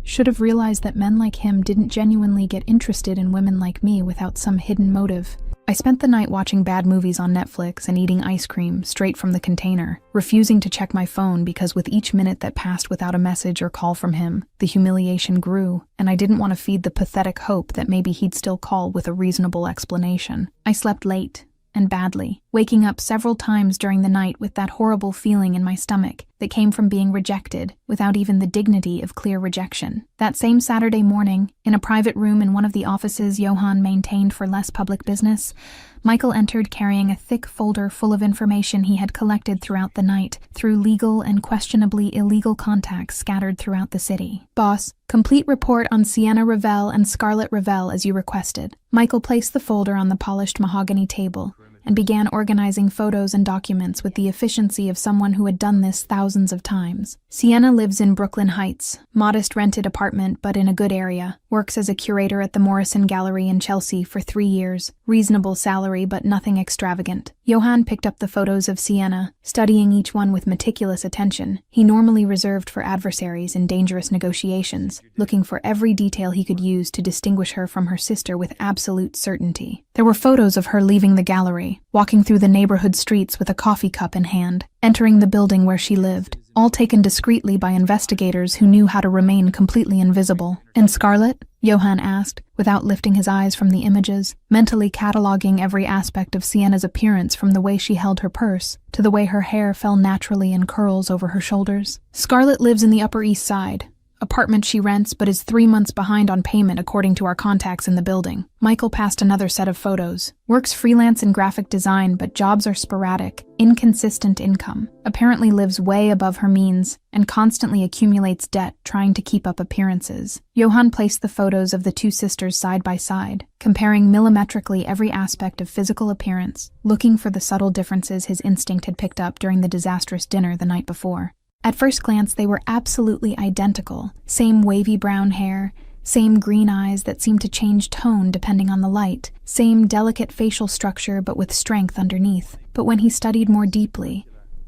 Should have realized that men like him didn't genuinely get interested in women like me without some hidden motive. I spent the night watching bad movies on Netflix and eating ice cream straight from the container, refusing to check my phone because with each minute that passed without a message or call from him, the humiliation grew, and I didn't want to feed the pathetic hope that maybe he'd still call with a reasonable explanation. I slept late and badly, waking up several times during the night with that horrible feeling in my stomach that came from being rejected without even the dignity of clear rejection. That same Saturday morning, in a private room in one of the offices Johan maintained for less public business, Michael entered carrying a thick folder full of information he had collected throughout the night through legal and questionably illegal contacts scattered throughout the city. "Boss, complete report on Sienna Ravel and Scarlett Ravel as you requested." Michael placed the folder on the polished mahogany table and began organizing photos and documents with the efficiency of someone who had done this thousands of times. Sienna lives in Brooklyn Heights, modest rented apartment but in a good area, works as a curator at the Morrison Gallery in Chelsea for 3 years, reasonable salary but nothing extravagant. Johan picked up the photos of Sienna, studying each one with meticulous attention. He normally reserved for adversaries in dangerous negotiations, looking for every detail he could use to distinguish her from her sister with absolute certainty. There were photos of her leaving the gallery, walking through the neighborhood streets with a coffee cup in hand, entering the building where she lived, all taken discreetly by investigators who knew how to remain completely invisible. "And Scarlett?" Johan asked, without lifting his eyes from the images, mentally cataloging every aspect of Sienna's appearance from the way she held her purse to the way her hair fell naturally in curls over her shoulders. "Scarlett lives in the Upper East Side. Apartment she rents but is 3 months behind on payment according to our contacts in the building." Michael passed another set of photos. "Works freelance in graphic design but jobs are sporadic, inconsistent income. Apparently lives way above her means and constantly accumulates debt trying to keep up appearances." Johan placed the photos of the 2 sisters side by side, comparing millimetrically every aspect of physical appearance, looking for the subtle differences his instinct had picked up during the disastrous dinner the night before. At first glance, they were absolutely identical. Same wavy brown hair, same green eyes that seemed to change tone depending on the light, same delicate facial structure but with strength underneath. But when he studied more deeply,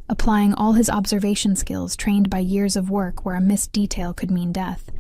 applying all his observation skills trained by years of work where a missed detail could mean death,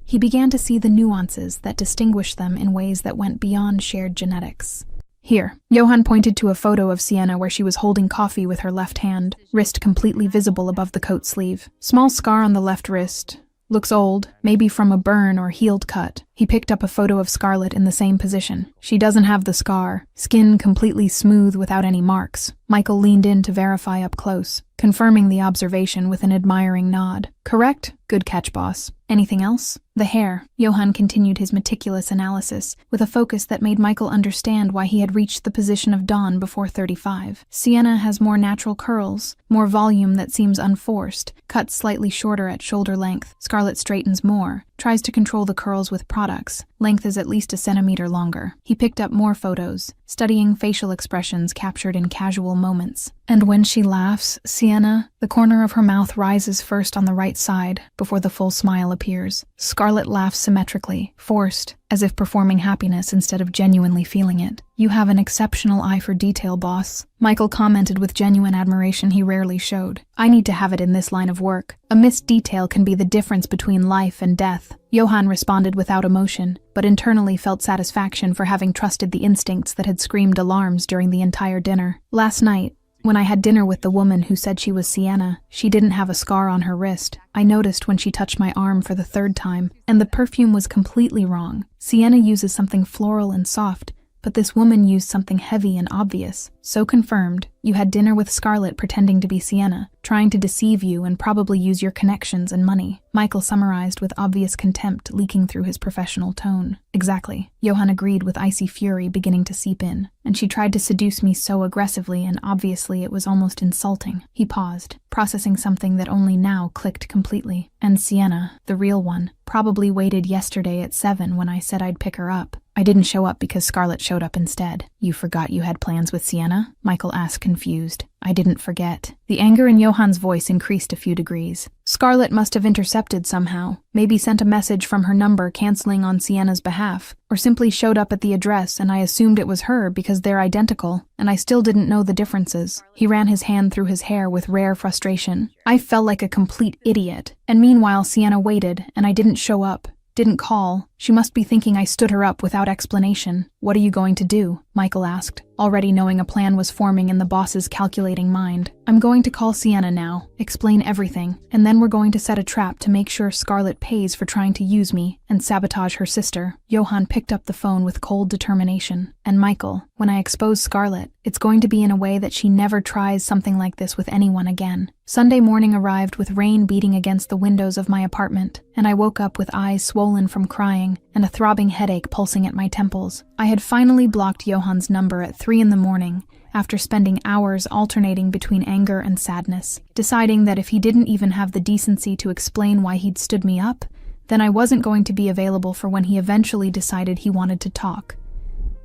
he began to see the nuances that distinguished them in ways that went beyond shared genetics. "Here." Johan pointed to a photo of Sienna where she was holding coffee with her left hand, wrist completely visible above the coat sleeve. Small scar on the left wrist. Looks old, maybe from a burn or healed cut. He picked up a photo of Scarlett in the same position. She doesn't have the scar, skin completely smooth without any marks. Michael leaned in to verify up close, confirming the observation with an admiring nod. "Correct? Good catch, boss. Anything else?" "The hair." Johan continued his meticulous analysis, with a focus that made Michael understand why he had reached the position of Dawn before 35. "Sienna has more natural curls, more volume that seems unforced, cut slightly shorter at shoulder length. Scarlett straightens more, tries to control the curls with products. Length is at least a centimeter longer." He picked up more photos, studying facial expressions captured in casual moments. "And when she laughs, Sienna, the corner of her mouth rises first on the right side before the full smile appears. Scarlett laughs symmetrically, forced, as if performing happiness instead of genuinely feeling it." "You have an exceptional eye for detail, boss," Michael commented with genuine admiration he rarely showed. "I need to have it in this line of work. A missed detail can be the difference between life and death." Johan responded without emotion, but internally felt satisfaction for having trusted the instincts that had screamed alarms during the entire dinner. "Last night, when I had dinner with the woman who said she was Sienna, she didn't have a scar on her wrist. I noticed when she touched my arm for the 3rd time, and the perfume was completely wrong. Sienna uses something floral and soft, But this woman used something heavy and obvious. So confirmed, you had dinner with Scarlett pretending to be Sienna, trying to deceive you and probably use your connections and money. Michael summarized with obvious contempt leaking through his professional tone. Exactly. Johan agreed with icy fury beginning to seep in. And she tried to seduce me so aggressively, and obviously it was almost insulting. He paused, processing something that only now clicked completely. And Sienna, the real one, probably waited yesterday at 7 when I said I'd pick her up. I didn't show up because Scarlett showed up instead. You forgot you had plans with Sienna? Michael asked, confused. I didn't forget. The anger in Johan's voice increased a few degrees. Scarlett must have intercepted somehow, maybe sent a message from her number canceling on Sienna's behalf, or simply showed up at the address and I assumed it was her because they're identical, and I still didn't know the differences. He ran his hand through his hair with rare frustration. I felt like a complete idiot, and meanwhile Sienna waited, and I didn't show up. Didn't call. She must be thinking I stood her up without explanation. What are you going to do? Michael asked, already knowing a plan was forming in the boss's calculating mind. I'm going to call Sienna now, explain everything, and then we're going to set a trap to make sure Scarlett pays for trying to use me and sabotage her sister. Johan picked up the phone with cold determination. And Michael, when I expose Scarlett, it's going to be in a way that she never tries something like this with anyone again. Sunday morning arrived with rain beating against the windows of my apartment, and I woke up with eyes swollen from crying and a throbbing headache pulsing at my temples. I had finally blocked Johan's number at 3 in the morning, after spending hours alternating between anger and sadness, deciding that if he didn't even have the decency to explain why he'd stood me up, then I wasn't going to be available for when he eventually decided he wanted to talk.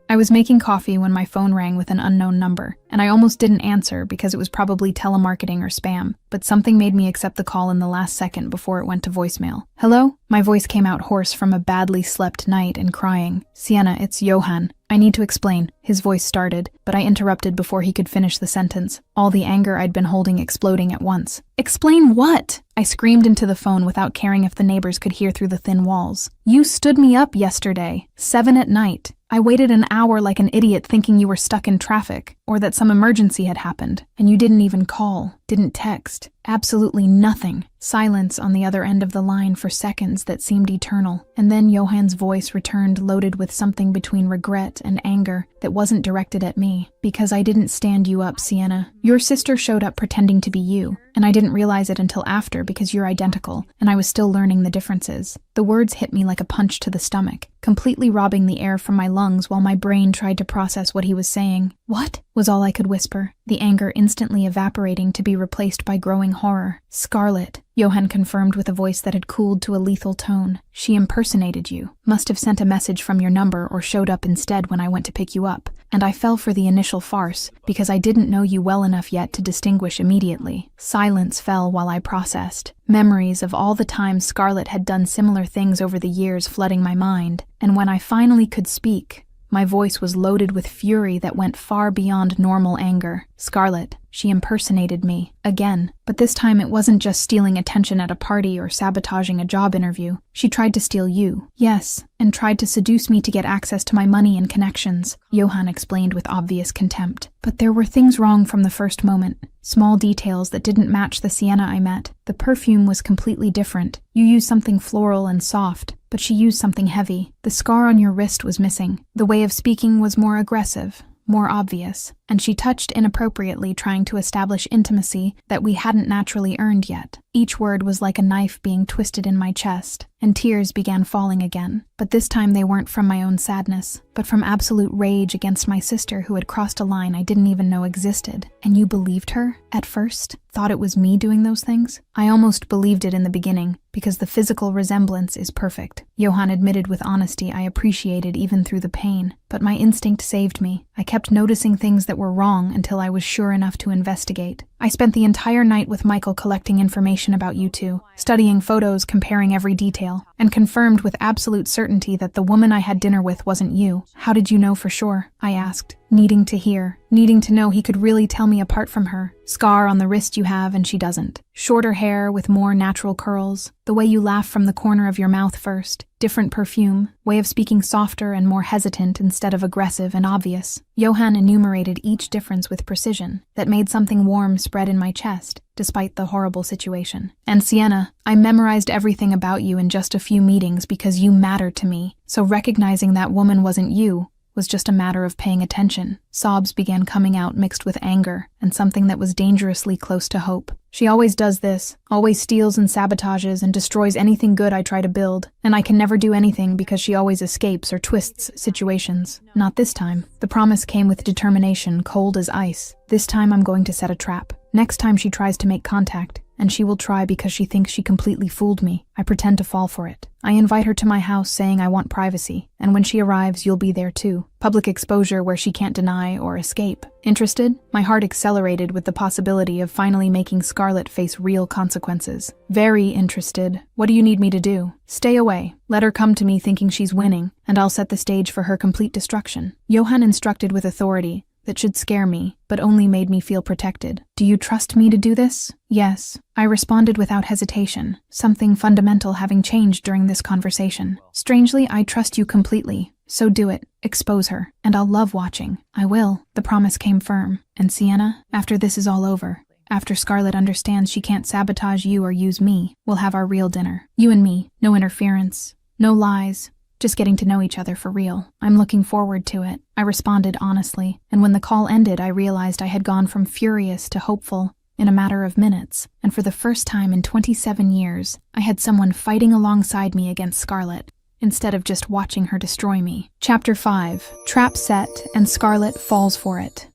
I was making coffee when my phone rang with an unknown number, and I almost didn't answer because it was probably telemarketing or spam, but something made me accept the call in the last second before it went to voicemail. Hello? My voice came out hoarse from a badly slept night and crying. Sienna, it's Johan. I need to explain. His voice started, but I interrupted before he could finish the sentence, all the anger I'd been holding exploding at once. Explain what? I screamed into the phone without caring if the neighbors could hear through the thin walls. You stood me up yesterday, 7 at night. I waited an hour like an idiot thinking you were stuck in traffic, or that some emergency had happened, and you didn't even call, didn't text, absolutely nothing. Silence on the other end of the line for seconds that seemed eternal, and then Johan's voice returned loaded with something between regret and anger that wasn't directed at me. Because I didn't stand you up, Sienna. Your sister showed up pretending to be you, and I didn't realize it until after because you're identical, and I was still learning the differences. The words hit me like a punch to the stomach, completely robbing the air from my lungs while my brain tried to process what he was saying. What? Was all I could whisper, the anger instantly evaporating to be replaced by growing horror. Scarlett, Johan confirmed with a voice that had cooled to a lethal tone. She impersonated you, must have sent a message from your number or showed up instead when I went to pick you up. And I fell for the initial farce because I didn't know you well enough yet to distinguish immediately. Silence fell while I processed. Memories of all the times Scarlett had done similar things over the years flooding my mind. And when I finally could speak, my voice was loaded with fury that went far beyond normal anger. Scarlett, she impersonated me, again. But this time it wasn't just stealing attention at a party or sabotaging a job interview. She tried to steal you. Yes, and tried to seduce me to get access to my money and connections, Johan explained with obvious contempt. But there were things wrong from the first moment. Small details that didn't match the Sienna I met. The perfume was completely different. You used something floral and soft, but she used something heavy. The scar on your wrist was missing. The way of speaking was more aggressive, more obvious, and she touched inappropriately, trying to establish intimacy that we hadn't naturally earned yet. Each word was like a knife being twisted in my chest, and tears began falling again. But this time they weren't from my own sadness, but from absolute rage against my sister who had crossed a line I didn't even know existed. And you believed her, at first? Thought it was me doing those things? I almost believed it in the beginning, because the physical resemblance is perfect. Johan admitted with honesty I appreciated even through the pain, but my instinct saved me. I kept noticing things that were wrong until I was sure enough to investigate. I spent the entire night with Michael collecting information about you two, studying photos, comparing every detail, and confirmed with absolute certainty that the woman I had dinner with wasn't you. How did you know for sure? I asked, needing to hear, needing to know he could really tell me apart from her. Scar on the wrist you have and she doesn't. Shorter hair with more natural curls. The way you laugh from the corner of your mouth first. Different perfume. Way of speaking softer and more hesitant instead of aggressive and obvious. Johan enumerated each difference with precision that made something warm spread in my chest, despite the horrible situation. And Sienna, I memorized everything about you in just a few meetings because you mattered to me. So recognizing that woman wasn't you was just a matter of paying attention. Sobs began coming out mixed with anger and something that was dangerously close to hope. She always does this, always steals and sabotages and destroys anything good I try to build, and I can never do anything because she always escapes or twists situations. Not this time. The promise came with determination, cold as ice. This time I'm going to set a trap. Next time she tries to make contact, and she will try because she thinks she completely fooled me, I pretend to fall for it. I invite her to my house saying I want privacy, and when she arrives, you'll be there too. Public exposure where she can't deny or escape. Interested? My heart accelerated with the possibility of finally making Scarlett face real consequences. Very interested. What do you need me to do? Stay away. Let her come to me thinking she's winning, and I'll set the stage for her complete destruction. Johann instructed with authority that should scare me, but only made me feel protected. Do you trust me to do this? Yes. I responded without hesitation, something fundamental having changed during this conversation. Strangely, I trust you completely. So do it. Expose her, and I'll love watching. I will. The promise came firm. And Sienna, after this is all over, after Scarlett understands she can't sabotage you or use me, we'll have our real dinner. You and me. No interference. No lies. Just getting to know each other for real. I'm looking forward to it. I responded honestly, and when the call ended, I realized I had gone from furious to hopeful in a matter of minutes, and for the first time in 27 years, I had someone fighting alongside me against Scarlett, instead of just watching her destroy me. Chapter 5. Trap set, and Scarlett falls for it.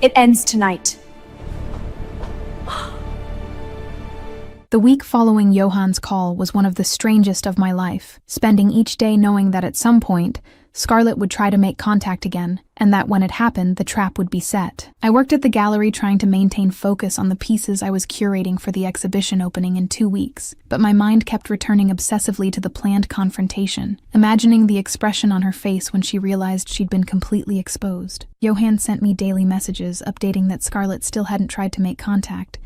It ends tonight. The week following Johann's call was one of the strangest of my life, spending each day knowing that at some point, Scarlett would try to make contact again, and that when it happened, the trap would be set. I worked at the gallery trying to maintain focus on the pieces I was curating for the exhibition opening in 2 weeks, but my mind kept returning obsessively to the planned confrontation, imagining the expression on her face when she realized she'd been completely exposed. Johann sent me daily messages updating that Scarlett still hadn't tried to make contact,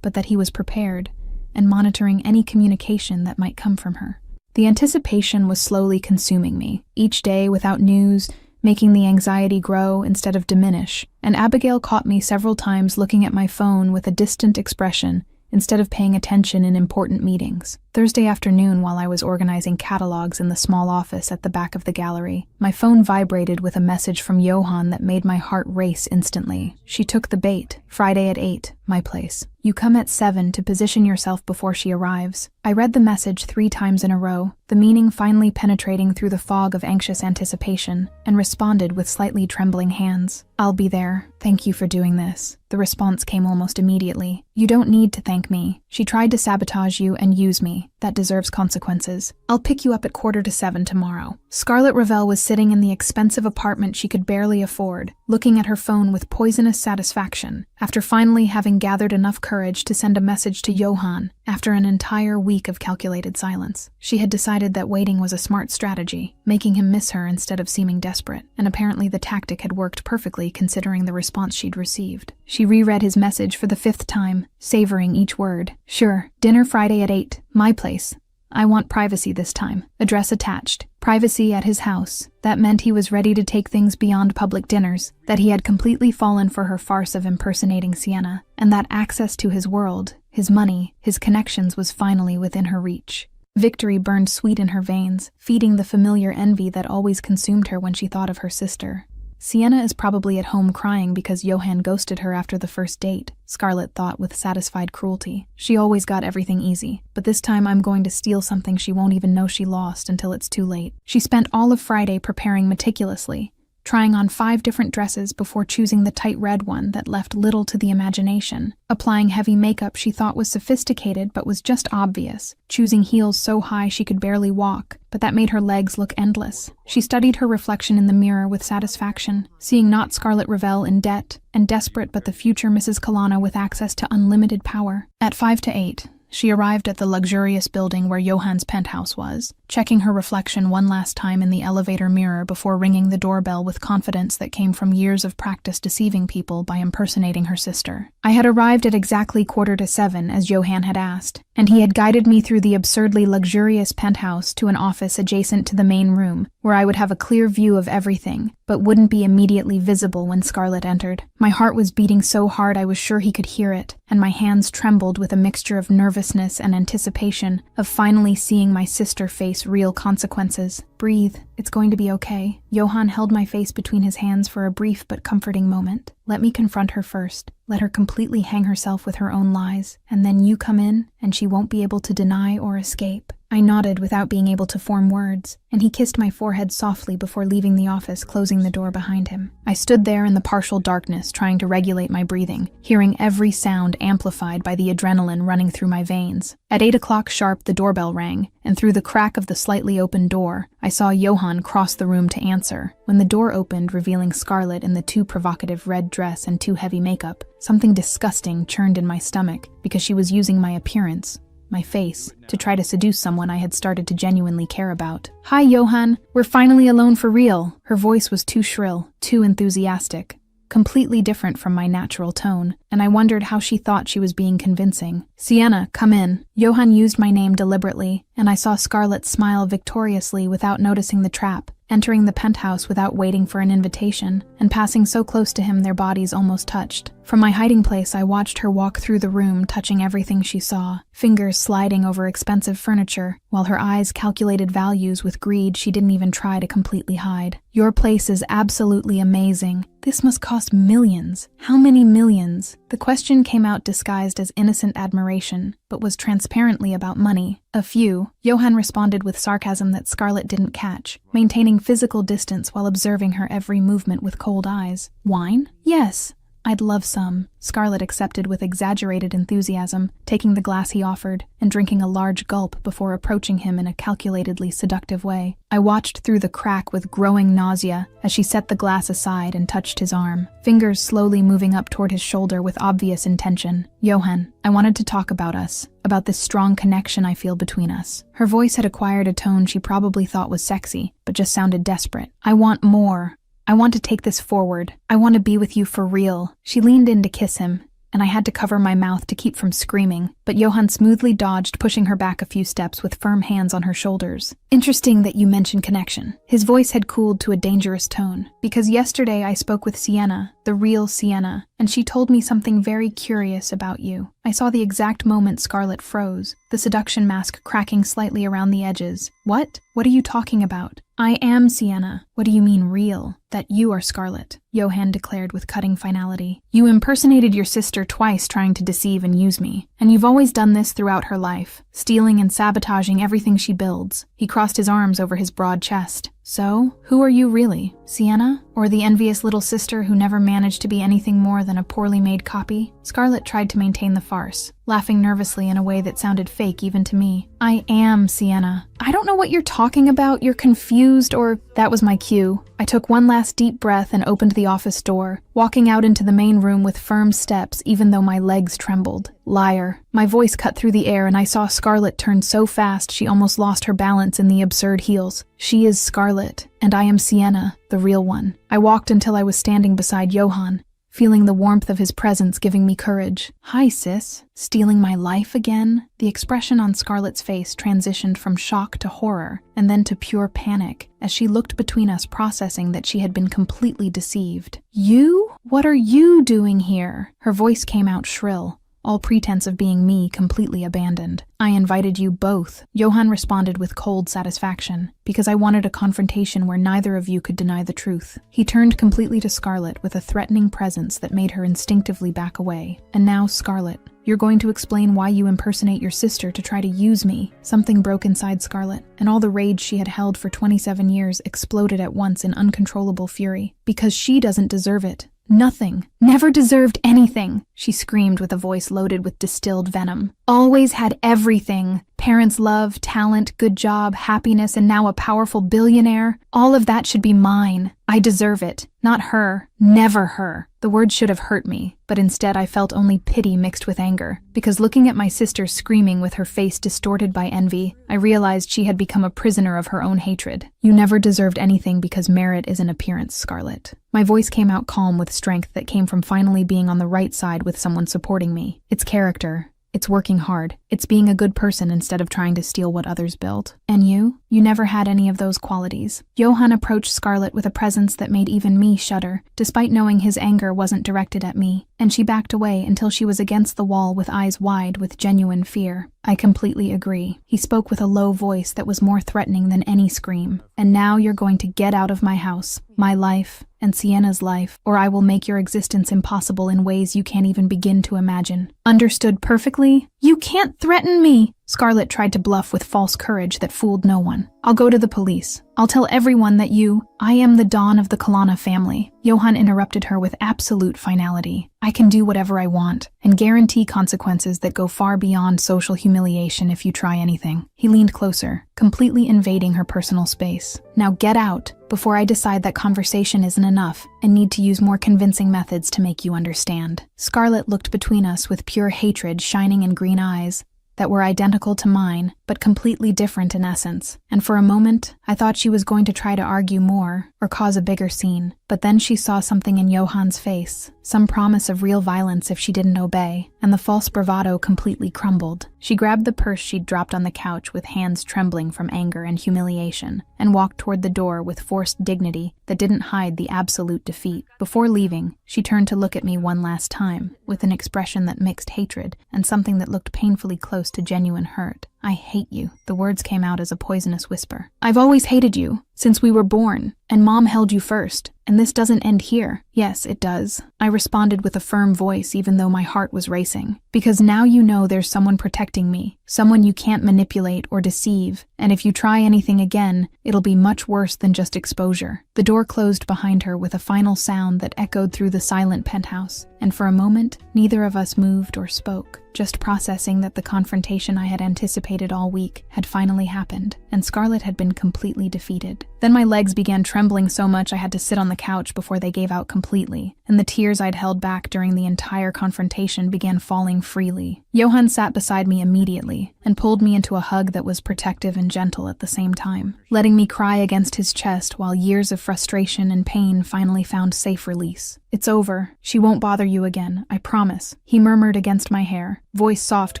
but that he was prepared, and monitoring any communication that might come from her. The anticipation was slowly consuming me, each day without news, making the anxiety grow instead of diminish, and Abigail caught me several times looking at my phone with a distant expression instead of paying attention in important meetings. Thursday afternoon, while I was organizing catalogs in the small office at the back of the gallery, my phone vibrated with a message from Johann that made my heart race instantly. She took the bait. Friday at 8, my place. You come at 7 to position yourself before she arrives. I read the message 3 times in a row, the meaning finally penetrating through the fog of anxious anticipation, and responded with slightly trembling hands. I'll be there. Thank you for doing this. The response came almost immediately. You don't need to thank me. She tried to sabotage you and use me. That deserves consequences. I'll pick you up at 6:45 tomorrow. Scarlett Ravel was sitting in the expensive apartment she could barely afford, looking at her phone with poisonous satisfaction, after finally having gathered enough courage to send a message to Johann after an entire week of calculated silence. She had decided that waiting was a smart strategy, making him miss her instead of seeming desperate, and apparently the tactic had worked perfectly considering the response she'd received. She reread his message for the 5th time, savoring each word. Sure, dinner Friday at 8, my place. I want privacy this time. Address attached. Privacy at his house. That meant he was ready to take things beyond public dinners, that he had completely fallen for her farce of impersonating Sienna, and that access to his world, his money, his connections was finally within her reach. Victory burned sweet in her veins, feeding the familiar envy that always consumed her when she thought of her sister. Sienna is probably at home crying because Johann ghosted her after the first date, Scarlett thought with satisfied cruelty. She always got everything easy, but this time I'm going to steal something she won't even know she lost until it's too late. She spent all of Friday preparing meticulously, trying on 5 different dresses before choosing the tight red one that left little to the imagination, applying heavy makeup she thought was sophisticated but was just obvious, choosing heels so high she could barely walk, but that made her legs look endless. She studied her reflection in the mirror with satisfaction, seeing not Scarlett Ravel in debt, and desperate but the future Mrs. Kalana with access to unlimited power. At 5 to 8, she arrived at the luxurious building where Johann's penthouse was, checking her reflection one last time in the elevator mirror before ringing the doorbell with confidence that came from years of practice deceiving people by impersonating her sister. I had arrived at exactly 6:45 as Johann had asked, and he had guided me through the absurdly luxurious penthouse to an office adjacent to the main room, where I would have a clear view of everything, but wouldn't be immediately visible when Scarlett entered. My heart was beating so hard I was sure he could hear it, and my hands trembled with a mixture of nervousness and anticipation of finally seeing my sister face real consequences. Breathe. It's going to be okay. Johann held my face between his hands for a brief but comforting moment. Let me confront her first. Let her completely hang herself with her own lies. And then you come in, and she won't be able to deny or escape. I nodded without being able to form words, and he kissed my forehead softly before leaving the office, closing the door behind him. I stood there in the partial darkness, trying to regulate my breathing, hearing every sound amplified by the adrenaline running through my veins. At 8 o'clock sharp, the doorbell rang, and through the crack of the slightly open door, I saw Johann cross the room to answer. When the door opened, revealing Scarlett in the too provocative red dress and too heavy makeup, something disgusting churned in my stomach because she was using my appearance, my face, to try to seduce someone I had started to genuinely care about. "Hi, Johann. We're finally alone for real." Her voice was too shrill, too enthusiastic, completely different from my natural tone, and I wondered how she thought she was being convincing. "Sienna, come in." Johann used my name deliberately, and I saw Scarlett smile victoriously without noticing the trap, entering the penthouse without waiting for an invitation, and passing so close to him their bodies almost touched. From my hiding place, I watched her walk through the room, touching everything she saw, fingers sliding over expensive furniture, while her eyes calculated values with greed she didn't even try to completely hide. "Your place is absolutely amazing. This must cost millions. How many millions?" The question came out disguised as innocent admiration, but was transparently about money. "A few," Johann responded with sarcasm that Scarlett didn't catch, maintaining physical distance while observing her every movement with cold eyes. "Wine?" "Yes. I'd love some." Scarlett accepted with exaggerated enthusiasm, taking the glass he offered and drinking a large gulp before approaching him in a calculatedly seductive way. I watched through the crack with growing nausea as she set the glass aside and touched his arm, fingers slowly moving up toward his shoulder with obvious intention. "Johann, I wanted to talk about us, about this strong connection I feel between us." Her voice had acquired a tone she probably thought was sexy, but just sounded desperate. "I want more. I want to take this forward. I want to be with you for real." She leaned in to kiss him, and I had to cover my mouth to keep from screaming, but Johann smoothly dodged, pushing her back a few steps with firm hands on her shoulders. "Interesting that you mentioned connection." His voice had cooled to a dangerous tone, because yesterday I spoke with Sienna, the real Sienna, and she told me something very curious about you. I saw the exact moment Scarlett froze, the seduction mask cracking slightly around the edges. "What? What are you talking about?" "I am Sienna." "What do you mean real?" "That you are Scarlett," Johann declared with cutting finality. "You impersonated your sister twice trying to deceive and use me, and you've always done this throughout her life, stealing and sabotaging everything she builds." He crossed his arms over his broad chest. "So, who are you really? Sienna? Or the envious little sister who never managed to be anything more than a poorly made copy?" Scarlett tried to maintain the farce, laughing nervously in a way that sounded fake even to me. "I am Sienna." "I don't know what you're talking about. You're confused, or..." That was my cue. I took one last deep breath and opened the office door, walking out into the main room with firm steps even though my legs trembled. "Liar." My voice cut through the air and I saw Scarlett turn so fast she almost lost her balance in the absurd heels. "She is Scarlett, and I am Sienna, the real one." I walked until I was standing beside Johann, feeling the warmth of his presence giving me courage. "Hi, sis. Stealing my life again?" The expression on Scarlett's face transitioned from shock to horror, and then to pure panic, as she looked between us, processing that she had been completely deceived. "You? What are you doing here?" Her voice came out shrill, all pretense of being me completely abandoned. "I invited you both," Johann responded with cold satisfaction, "because I wanted a confrontation where neither of you could deny the truth." He turned completely to Scarlett with a threatening presence that made her instinctively back away. "And now, Scarlett, you're going to explain why you impersonate your sister to try to use me." Something broke inside Scarlett, and all the rage she had held for 27 years exploded at once in uncontrollable fury. "Because she doesn't deserve it. Nothing. Never deserved anything," she screamed with a voice loaded with distilled venom. "Always had everything. Parents' love, talent, good job, happiness, and now a powerful billionaire. All of that should be mine. I deserve it. Not her. Never her." The words should have hurt me, but instead I felt only pity mixed with anger, because looking at my sister screaming with her face distorted by envy, I realized she had become a prisoner of her own hatred. "You never deserved anything because merit is an appearance, Scarlett." My voice came out calm with strength that came from finally being on the right side with someone supporting me. "It's character. It's working hard. It's being a good person instead of trying to steal what others built. And you? You never had any of those qualities. Johann approached Scarlett with a presence that made even me shudder, despite knowing his anger wasn't directed at me, and she backed away until she was against the wall with eyes wide with genuine fear. I completely agree. He spoke with a low voice that was more threatening than any scream. And now you're going to get out of my house, my life, and Sienna's life, or I will make your existence impossible in ways you can't even begin to imagine. Understood perfectly? You can't threaten me! Scarlett tried to bluff with false courage that fooled no one. I'll go to the police. I'll tell everyone that I am the Dawn of the Kalana family. Johann interrupted her with absolute finality. I can do whatever I want, and guarantee consequences that go far beyond social humiliation if you try anything. He leaned closer, completely invading her personal space. Now get out, before I decide that conversation isn't enough, and need to use more convincing methods to make you understand. Scarlett looked between us with pure hatred shining in green eyes that were identical to mine, but completely different in essence. And for a moment, I thought she was going to try to argue more or cause a bigger scene. But then she saw something in Johann's face, some promise of real violence if she didn't obey, and the false bravado completely crumbled. She grabbed the purse she'd dropped on the couch with hands trembling from anger and humiliation, and walked toward the door with forced dignity that didn't hide the absolute defeat. Before leaving, she turned to look at me one last time, with an expression that mixed hatred and something that looked painfully close to genuine hurt. I hate you. The words came out as a poisonous whisper. I've always hated you, since we were born, and Mom held you first, and this doesn't end here. Yes, it does. I responded with a firm voice even though my heart was racing. Because now you know there's someone protecting me, someone you can't manipulate or deceive, and if you try anything again, it'll be much worse than just exposure. The door closed behind her with a final sound that echoed through the silent penthouse, and for a moment, neither of us moved or spoke, just processing that the confrontation I had anticipated all week had finally happened, and Scarlett had been completely defeated. Then my legs began trembling so much I had to sit on the couch before they gave out completely, and the tears I'd held back during the entire confrontation began falling freely. Johann sat beside me immediately and pulled me into a hug that was protective and gentle at the same time, letting me cry against his chest while years of frustration and pain finally found safe release. It's over. She won't bother you again, I promise, he murmured against my hair, voice soft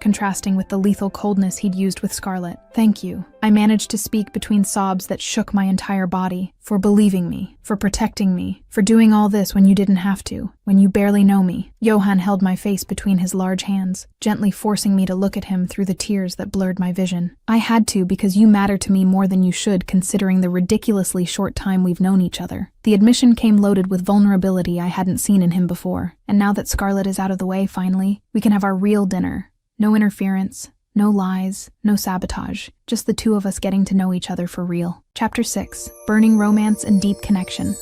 contrasting with the lethal coldness he'd used with Scarlett. Thank you. I managed to speak between sobs that shook my entire body, for believing me, for protecting me, for doing all this when you didn't have to, when you barely know me. Johann held my face between his large hands, gently forcing me to look at him through the tears that blurred my vision. I had to because you matter to me more than you should considering the ridiculously short time we've known each other. The admission came loaded with vulnerability I hadn't seen in him before, and now that Scarlett is out of the way finally, we can have our real dinner. No interference. No lies, no sabotage, just the two of us getting to know each other for real. Chapter 6. Burning Romance and Deep Connection.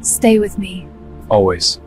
Stay with me. Always.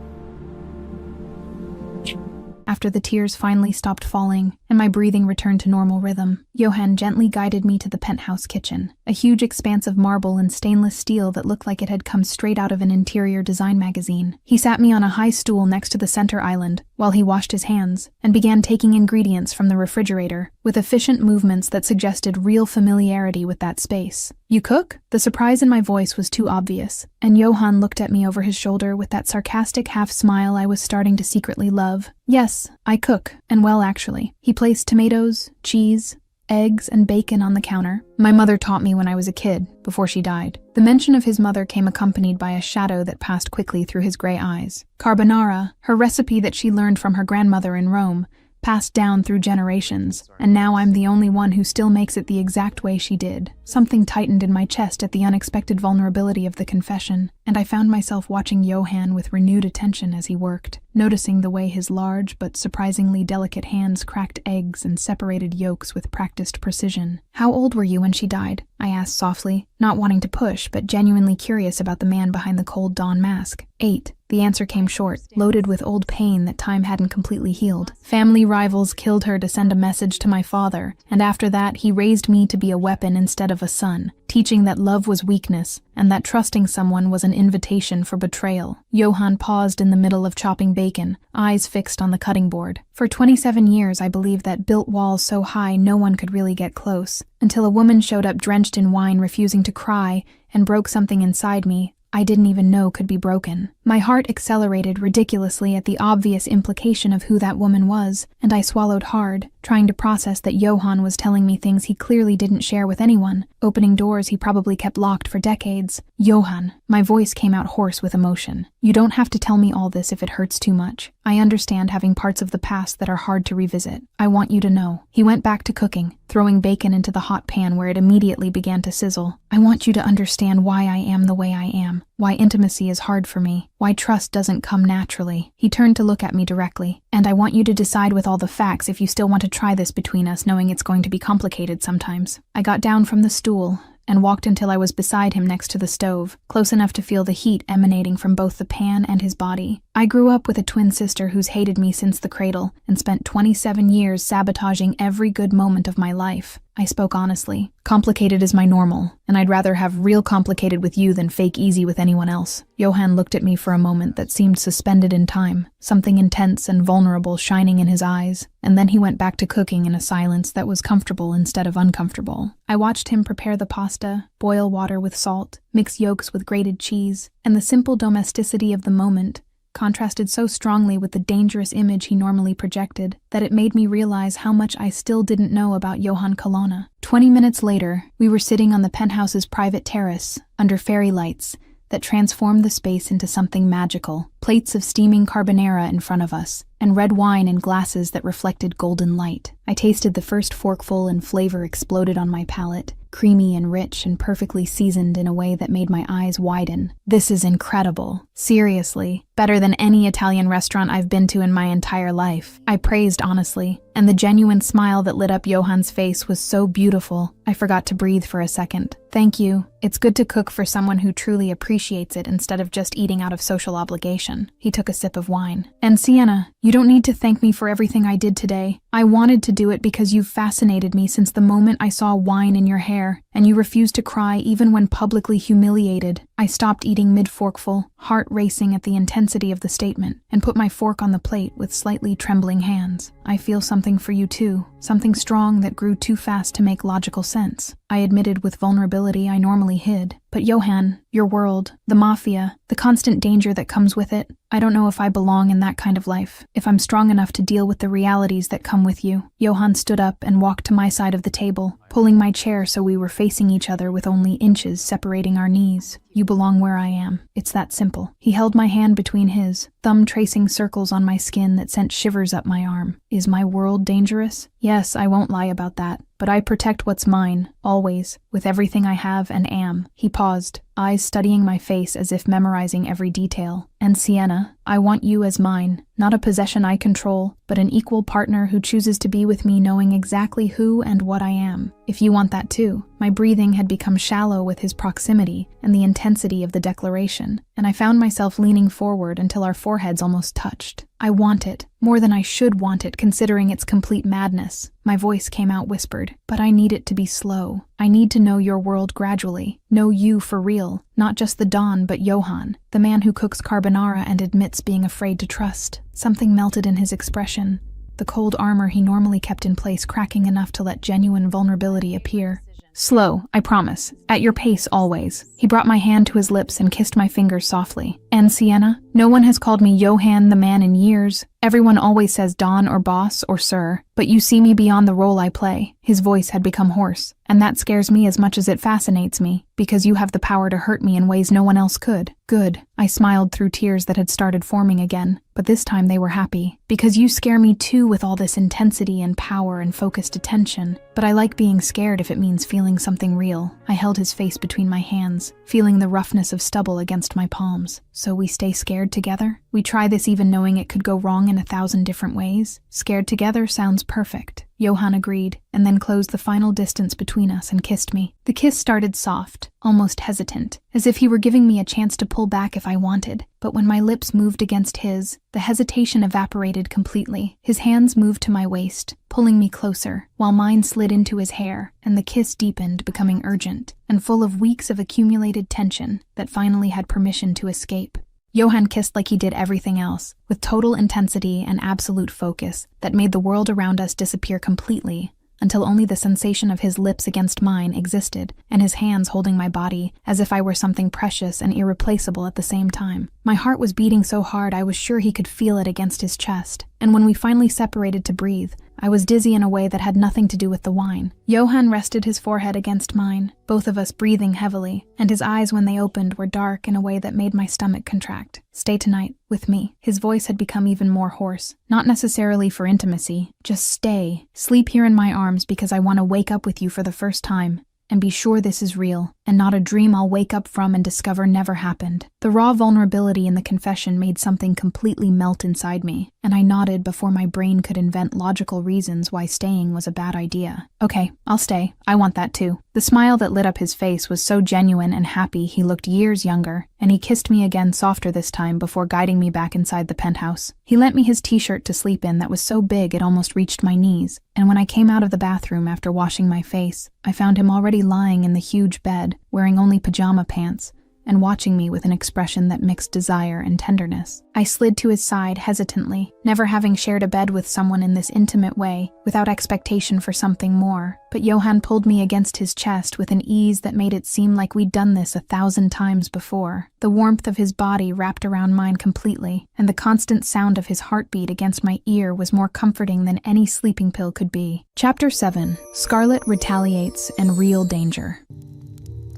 After the tears finally stopped falling and my breathing returned to normal rhythm, Johann gently guided me to the penthouse kitchen, a huge expanse of marble and stainless steel that looked like it had come straight out of an interior design magazine. He sat me on a high stool next to the center island while he washed his hands and began taking ingredients from the refrigerator with efficient movements that suggested real familiarity with that space. You cook? The surprise in my voice was too obvious, and Johann looked at me over his shoulder with that sarcastic half-smile I was starting to secretly love. Yes, I cook, and well actually. He placed tomatoes, cheese, eggs, and bacon on the counter. My mother taught me when I was a kid, before she died. The mention of his mother came accompanied by a shadow that passed quickly through his gray eyes. Carbonara, her recipe that she learned from her grandmother in Rome, passed down through generations, and now I'm the only one who still makes it the exact way she did. Something tightened in my chest at the unexpected vulnerability of the confession, and I found myself watching Johann with renewed attention as he worked, noticing the way his large but surprisingly delicate hands cracked eggs and separated yolks with practiced precision. How old were you when she died? I asked softly, not wanting to push but genuinely curious about the man behind the cold dawn mask. 8. The answer came short, loaded with old pain that time hadn't completely healed. Family rivals killed her to send a message to my father, and after that he raised me to be a weapon instead of a son, teaching that love was weakness and that trusting someone was an invitation for betrayal. Johann paused in the middle of chopping bacon, eyes fixed on the cutting board. For 27 years I believed that built walls so high no one could really get close, until a woman showed up drenched in wine refusing to cry and broke something inside me I didn't even know could be broken. My heart accelerated ridiculously at the obvious implication of who that woman was, and I swallowed hard, trying to process that Johann was telling me things he clearly didn't share with anyone, opening doors he probably kept locked for decades. Johann, my voice came out hoarse with emotion. You don't have to tell me all this if it hurts too much. I understand having parts of the past that are hard to revisit. I want you to know. He went back to cooking, throwing bacon into the hot pan where it immediately began to sizzle. I want you to understand why I am the way I am, why intimacy is hard for me, why trust doesn't come naturally. He turned to look at me directly. And I want you to decide with all the facts if you still want to try this between us, knowing it's going to be complicated sometimes. I got down from the stool and walked until I was beside him next to the stove, close enough to feel the heat emanating from both the pan and his body. I grew up with a twin sister who's hated me since the cradle and spent 27 years sabotaging every good moment of my life. I spoke honestly. Complicated is my normal, and I'd rather have real complicated with you than fake easy with anyone else. Johann looked at me for a moment that seemed suspended in time, something intense and vulnerable shining in his eyes, and then he went back to cooking in a silence that was comfortable instead of uncomfortable. I watched him prepare the pasta, boil water with salt, mix yolks with grated cheese, and the simple domesticity of the moment contrasted so strongly with the dangerous image he normally projected that it made me realize how much I still didn't know about Johann Colonna. 20 minutes later, we were sitting on the penthouse's private terrace, under fairy lights, that transformed the space into something magical. Plates of steaming carbonara in front of us, and red wine in glasses that reflected golden light. I tasted the first forkful and flavor exploded on my palate, creamy and rich and perfectly seasoned in a way that made my eyes widen. This is incredible. Seriously, better than any Italian restaurant I've been to in my entire life. I praised honestly, and the genuine smile that lit up Johann's face was so beautiful, I forgot to breathe for a second. Thank you. It's good to cook for someone who truly appreciates it instead of just eating out of social obligation. He took a sip of wine. And Sienna, you don't need to thank me for everything I did today. I wanted to do it because you've fascinated me since the moment I saw wine in your hair, and you refused to cry even when publicly humiliated. I stopped eating mid-forkful, heart racing at the intensity of the statement, and put my fork on the plate with slightly trembling hands. I feel something for you too, something strong that grew too fast to make logical sense. I admitted with vulnerability I normally hid. But Johann, your world, the Mafia, the constant danger that comes with it, I don't know if I belong in that kind of life, if I'm strong enough to deal with the realities that come with you. Johann stood up and walked to my side of the table, pulling my chair so we were facing each other with only inches separating our knees. You belong where I am. It's that simple. He held my hand between his, thumb tracing circles on my skin that sent shivers up my arm. Is my world dangerous? Yes, I won't lie about that. But I protect what's mine, always, with everything I have and am. He paused, eyes studying my face as if memorizing every detail. And Sienna, I want you as mine, not a possession I control, but an equal partner who chooses to be with me knowing exactly who and what I am. If you want that too. My breathing had become shallow with his proximity and the intensity of the declaration, and I found myself leaning forward until our foreheads almost touched. I want it, more than I should want it considering its complete madness. My voice came out whispered, but I need it to be slow. I need to know your world gradually, know you for real, not just the Don but Johann, the man who cooks carbonara and admits being afraid to trust. Something melted in his expression, the cold armor he normally kept in place cracking enough to let genuine vulnerability appear. Slow, I promise. At your pace, always. He brought my hand to his lips and kissed my fingers softly. And Sienna, no one has called me Johann the man in years. Everyone always says Don or boss or sir, but you see me beyond the role I play. His voice had become hoarse, and that scares me as much as it fascinates me, because you have the power to hurt me in ways no one else could. Good. I smiled through tears that had started forming again, but this time they were happy. Because you scare me too with all this intensity and power and focused attention, but I like being scared if it means feeling something real. I held his face between my hands, feeling the roughness of stubble against my palms. So we stay scared together? We try this even knowing it could go wrong in 1,000 different ways? Scared together sounds perfect. Johann agreed, and then closed the final distance between us and kissed me. The kiss started soft, almost hesitant, as if he were giving me a chance to pull back if I wanted. But when my lips moved against his, the hesitation evaporated completely. His hands moved to my waist, pulling me closer, while mine slid into his hair, and the kiss deepened, becoming urgent, and full of weeks of accumulated tension that finally had permission to escape. Johann kissed like he did everything else, with total intensity and absolute focus that made the world around us disappear completely, until only the sensation of his lips against mine existed, and his hands holding my body as if I were something precious and irreplaceable at the same time. My heart was beating so hard I was sure he could feel it against his chest, and when we finally separated to breathe, I was dizzy in a way that had nothing to do with the wine. Johann rested his forehead against mine, both of us breathing heavily, and his eyes when they opened were dark in a way that made my stomach contract. "Stay tonight, with me." His voice had become even more hoarse. "Not necessarily for intimacy, just stay. Sleep here in my arms because I want to wake up with you for the first time. And be sure this is real, and not a dream I'll wake up from and discover never happened." The raw vulnerability in the confession made something completely melt inside me, and I nodded before my brain could invent logical reasons why staying was a bad idea. "Okay, I'll stay. I want that too." The smile that lit up his face was so genuine and happy he looked years younger, and he kissed me again softer this time before guiding me back inside the penthouse. He lent me his t-shirt to sleep in that was so big it almost reached my knees, and when I came out of the bathroom after washing my face, I found him already lying in the huge bed, wearing only pajama pants, and watching me with an expression that mixed desire and tenderness. I slid to his side hesitantly, never having shared a bed with someone in this intimate way, without expectation for something more, but Johann pulled me against his chest with an ease that made it seem like we'd done this 1,000 times before. The warmth of his body wrapped around mine completely, and the constant sound of his heartbeat against my ear was more comforting than any sleeping pill could be. Chapter 7. Scarlett Retaliates and Real Danger.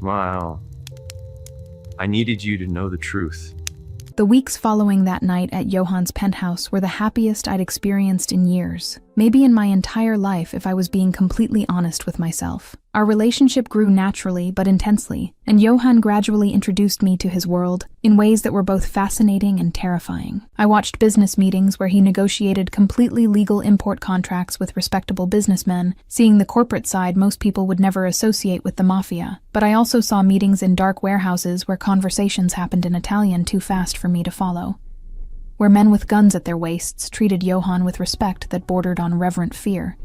Wow. I needed you to know the truth. The weeks following that night at Johann's penthouse were the happiest I'd experienced in years, maybe in my entire life if I was being completely honest with myself. Our relationship grew naturally but intensely, and Johann gradually introduced me to his world in ways that were both fascinating and terrifying. I watched business meetings where he negotiated completely legal import contracts with respectable businessmen, seeing the corporate side most people would never associate with the Mafia. But I also saw meetings in dark warehouses where conversations happened in Italian too fast for me to follow, where men with guns at their waists treated Johann with respect that bordered on reverent fear,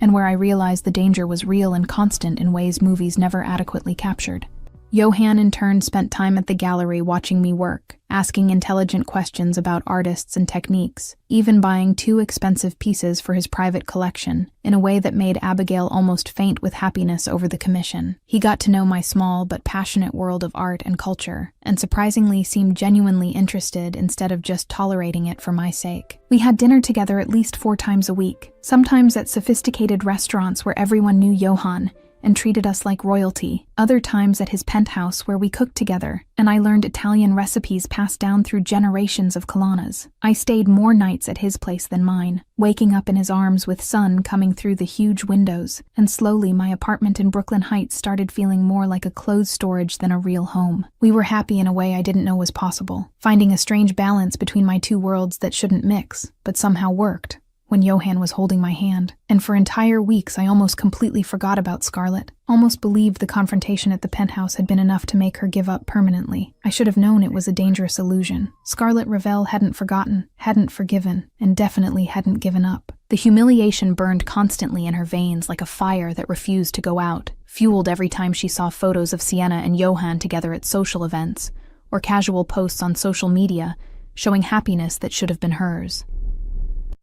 and where I realized the danger was real and constant in ways movies never adequately captured. Johann in turn spent time at the gallery watching me work, asking intelligent questions about artists and techniques, even buying 2 expensive pieces for his private collection, in a way that made Abigail almost faint with happiness over the commission. He got to know my small but passionate world of art and culture, and surprisingly seemed genuinely interested instead of just tolerating it for my sake. We had dinner together at least 4 times a week, sometimes at sophisticated restaurants where everyone knew Johann and treated us like royalty, other times at his penthouse where we cooked together, and I learned Italian recipes passed down through generations of Colanas. I stayed more nights at his place than mine, waking up in his arms with sun coming through the huge windows, and slowly my apartment in Brooklyn Heights started feeling more like a clothes storage than a real home. We were happy in a way I didn't know was possible, finding a strange balance between my 2 worlds that shouldn't mix, but somehow worked. When Johann was holding my hand, and for entire weeks I almost completely forgot about Scarlett, almost believed the confrontation at the penthouse had been enough to make her give up permanently. I should have known it was a dangerous illusion. Scarlett Ravel hadn't forgotten, hadn't forgiven, and definitely hadn't given up. The humiliation burned constantly in her veins like a fire that refused to go out, fueled every time she saw photos of Sienna and Johann together at social events, or casual posts on social media showing happiness that should have been hers.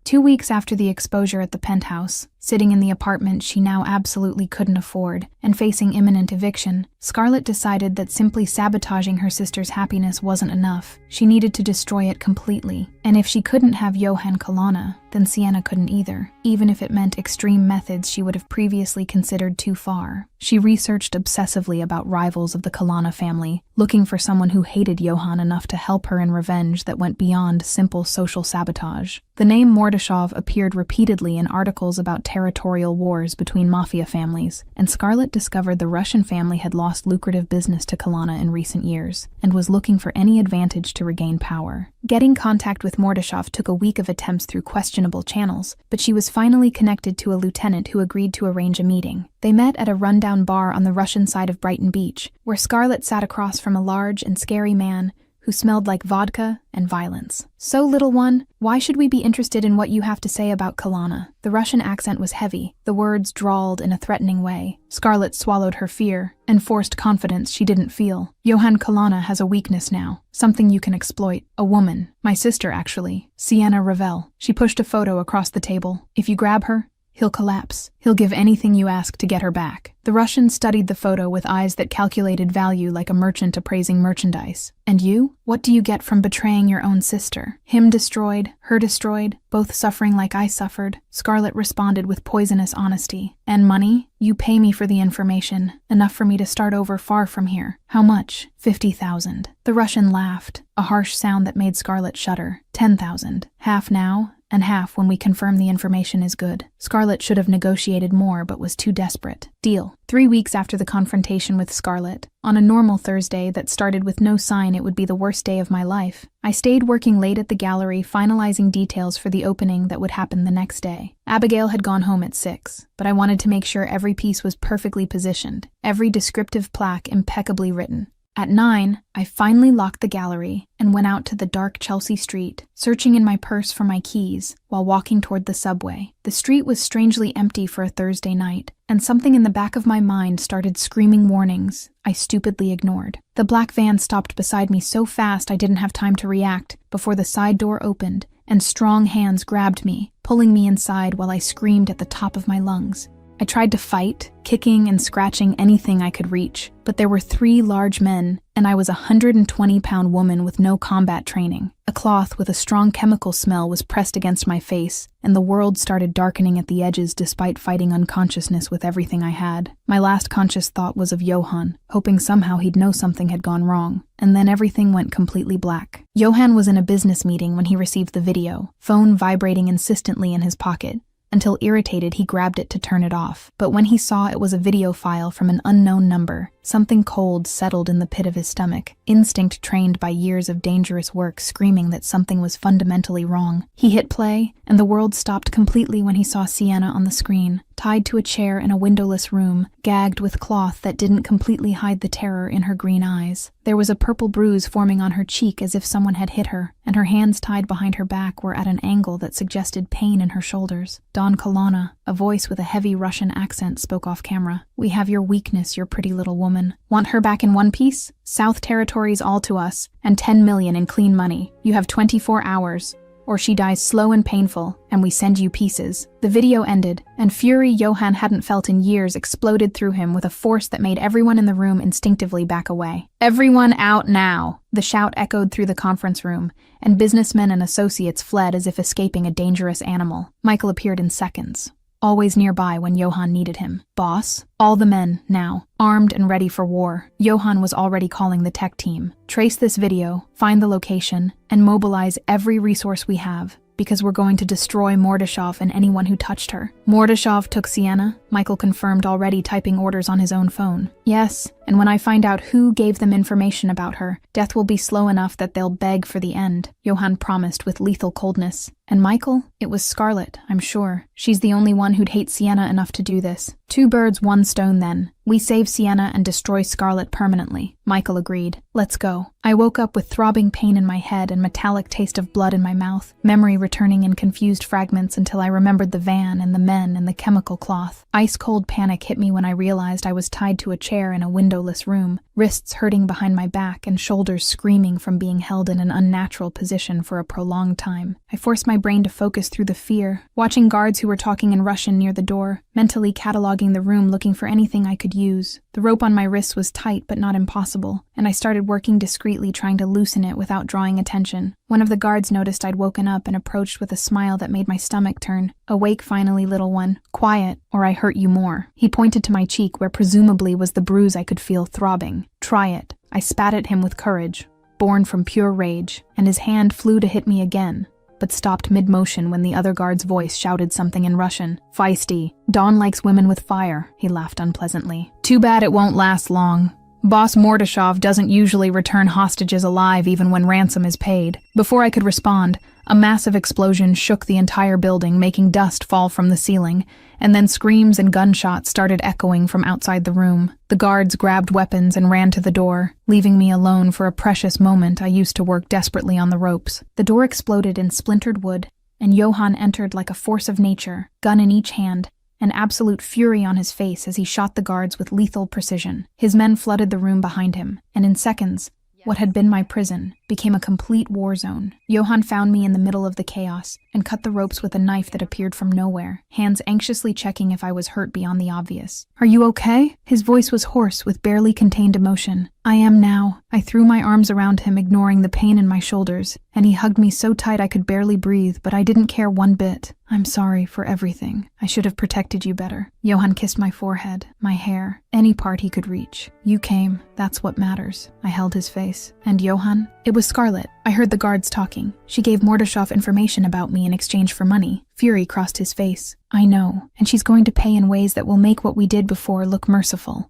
2 weeks after the exposure at the penthouse, sitting in the apartment she now absolutely couldn't afford, and facing imminent eviction, Scarlett decided that simply sabotaging her sister's happiness wasn't enough. She needed to destroy it completely, and if she couldn't have Johann Colonna, then Sienna couldn't either, even if it meant extreme methods she would have previously considered too far. She researched obsessively about rivals of the Colonna family, looking for someone who hated Johann enough to help her in revenge that went beyond simple social sabotage. The name Mordashov appeared repeatedly in articles about territorial wars between Mafia families, and Scarlett discovered the Russian family had lost lucrative business to Colonna in recent years, and was looking for any advantage to regain power. Getting contact with Mordashov took a week of attempts through questionable channels, but she was finally connected to a lieutenant who agreed to arrange a meeting. They met at a rundown bar on the Russian side of Brighton Beach, where Scarlett sat across from a large and scary man who smelled like vodka and violence. "So, little one, why should we be interested in what you have to say about Colonna?" The Russian accent was heavy, the words drawled in a threatening way. Scarlett swallowed her fear and forced confidence she didn't feel. "Johann Colonna has a weakness now, something you can exploit. A woman. My sister, actually. Sienna Ravel." She pushed a photo across the table. "If you grab her, He'll collapse. He'll give anything you ask to get her back. The Russian studied the photo with eyes that calculated value like a merchant appraising merchandise. And you? What do you get from betraying your own sister? Him destroyed, her destroyed, both suffering like I suffered. Scarlett responded with poisonous honesty. And money? You pay me for the information. Enough for me to start over far from here. How much? 50,000. The Russian laughed, a harsh sound that made Scarlett shudder. 10,000. Half now, and half when we confirm the information is good. Scarlett should have negotiated more, but was too desperate. Deal. 3 weeks after the confrontation with Scarlett, on a normal Thursday that started with no sign it would be the worst day of my life, I stayed working late at the gallery finalizing details for the opening that would happen the next day. Abigail had gone home at 6, but I wanted to make sure every piece was perfectly positioned, every descriptive plaque impeccably written. At 9, I finally locked the gallery and went out to the dark Chelsea street, searching in my purse for my keys while walking toward the subway. The street was strangely empty for a Thursday night, and something in the back of my mind started screaming warnings I stupidly ignored. The black van stopped beside me so fast I didn't have time to react before the side door opened and strong hands grabbed me, pulling me inside while I screamed at the top of my lungs. I tried to fight, kicking and scratching anything I could reach, but there were 3 large men, and I was a 120-pound woman with no combat training. A cloth with a strong chemical smell was pressed against my face, and the world started darkening at the edges despite fighting unconsciousness with everything I had. My last conscious thought was of Johan, hoping somehow he'd know something had gone wrong, and then everything went completely black. Johan was in a business meeting when he received the video, phone vibrating insistently in his pocket. Until irritated, he grabbed it to turn it off. But when he saw it was a video file from an unknown number, something cold settled in the pit of his stomach, instinct trained by years of dangerous work screaming that something was fundamentally wrong. He hit play, and the world stopped completely when he saw Sienna on the screen, tied to a chair in a windowless room, gagged with cloth that didn't completely hide the terror in her green eyes. There was a purple bruise forming on her cheek as if someone had hit her, and her hands tied behind her back were at an angle that suggested pain in her shoulders. Don Colonna, a voice with a heavy Russian accent, spoke off camera. "We have your weakness, your pretty little woman. Want her back in one piece? South territories all to us, and 10 million in clean money. You have 24 hours. Or she dies slow and painful, and we send you pieces." The video ended, and fury Johan hadn't felt in years exploded through him with a force that made everyone in the room instinctively back away. "Everyone out now!" The shout echoed through the conference room, and businessmen and associates fled as if escaping a dangerous animal. Michael appeared in seconds, always nearby when Johan needed him. "Boss, all the men, now, armed and ready for war." Johan was already calling the tech team. "Trace this video, find the location, and mobilize every resource we have, because we're going to destroy Mordashov and anyone who touched her." "Mordashov took Sienna," Michael confirmed, already typing orders on his own phone. "Yes, and when I find out who gave them information about her, death will be slow enough that they'll beg for the end," Johan promised with lethal coldness. "And Michael? It was Scarlett, I'm sure. She's the only one who'd hate Sienna enough to do this. 2 birds, 1 stone then. We save Sienna and destroy Scarlett permanently." Michael agreed. "Let's go." I woke up with throbbing pain in my head and metallic taste of blood in my mouth, memory returning in confused fragments until I remembered the van and the men and the chemical cloth. Ice-cold panic hit me when I realized I was tied to a chair in a windowless room, wrists hurting behind my back and shoulders screaming from being held in an unnatural position for a prolonged time. I forced my brain to focus through the fear, watching guards who were talking in Russian near the door, mentally cataloging the room looking for anything I could use. The rope on my wrists was tight but not impossible, and I started working discreetly trying to loosen it without drawing attention. One of the guards noticed I'd woken up and approached with a smile that made my stomach turn. "Awake finally, little one. Quiet, or I hurt you more." He pointed to my cheek where presumably was the bruise I could feel throbbing. "Try it." I spat at him with courage, born from pure rage, and his hand flew to hit me again, but stopped mid-motion when the other guard's voice shouted something in Russian. "Feisty. Dawn likes women with fire," he laughed unpleasantly. "Too bad it won't last long. Boss Mordashov doesn't usually return hostages alive even when ransom is paid." Before I could respond, a massive explosion shook the entire building, making dust fall from the ceiling, and then screams and gunshots started echoing from outside the room. The guards grabbed weapons and ran to the door, leaving me alone for a precious moment I used to work desperately on the ropes. The door exploded in splintered wood, and Johan entered like a force of nature, gun in each hand, and absolute fury on his face as he shot the guards with lethal precision. His men flooded the room behind him, and in seconds, What had been my prison became a complete war zone. Johann found me in the middle of the chaos and cut the ropes with a knife that appeared from nowhere, hands anxiously checking if I was hurt beyond the obvious. "Are you okay?" His voice was hoarse with barely contained emotion. "I am now." I threw my arms around him, ignoring the pain in my shoulders, and he hugged me so tight I could barely breathe, but I didn't care one bit. "I'm sorry for everything. I should have protected you better." Johann kissed my forehead, my hair, any part he could reach. "You came. That's what matters." I held his face. "And Johann?" It was Scarlett. I heard the guards talking. She gave Mordashov information about me in exchange for money. Fury crossed his face. "I know, and she's going to pay in ways that will make what we did before look merciful."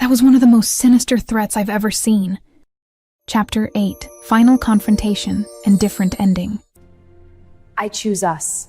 That was one of the most sinister threats I've ever seen. Chapter 8. Final Confrontation and Different Ending. I choose us.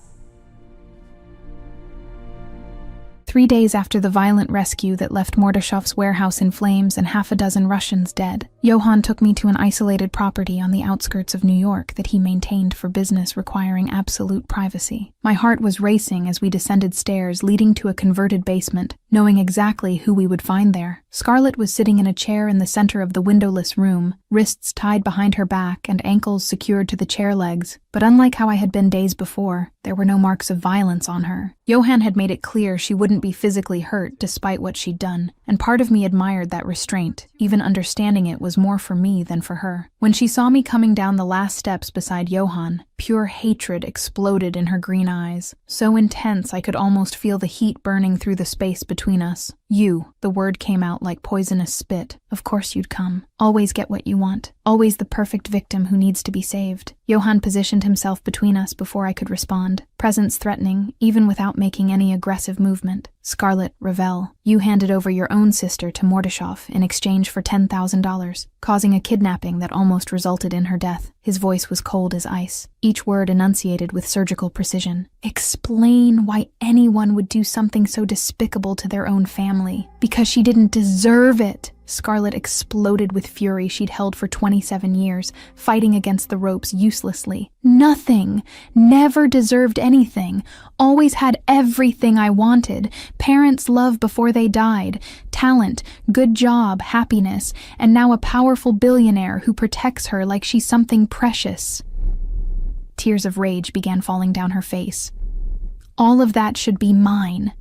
3 days after the violent rescue that left Mordashov's warehouse in flames and half a dozen Russians dead, Johann took me to an isolated property on the outskirts of New York that he maintained for business requiring absolute privacy. My heart was racing as we descended stairs leading to a converted basement, knowing exactly who we would find there. Scarlett was sitting in a chair in the center of the windowless room, wrists tied behind her back and ankles secured to the chair legs. But unlike how I had been days before, there were no marks of violence on her. Johann had made it clear she wouldn't be physically hurt despite what she'd done, and part of me admired that restraint. Even understanding it was more for me than for her. When she saw me coming down the last steps beside Johann, pure hatred exploded in her green eyes, so intense I could almost feel the heat burning through the space between us. "You," the word came out like poisonous spit. "Of course you'd come. Always get what you want. Always the perfect victim who needs to be saved." Johann positioned himself between us before I could respond, presence threatening, even without making any aggressive movement. "Scarlett, Ravel, you handed over your own sister to Mordashov in exchange for $10,000, causing a kidnapping that almost resulted in her death." His voice was cold as ice, each word enunciated with surgical precision. "Explain why anyone would do something so despicable to their own family. Because she didn't deserve it." Scarlett exploded with fury she'd held for 27 years, fighting against the ropes uselessly. "Nothing. Never deserved anything. Always had everything I wanted. Parents' love before they died, talent, good job, happiness, and now a powerful billionaire who protects her like she's something precious." Tears of rage began falling down her face. "All of that should be mine.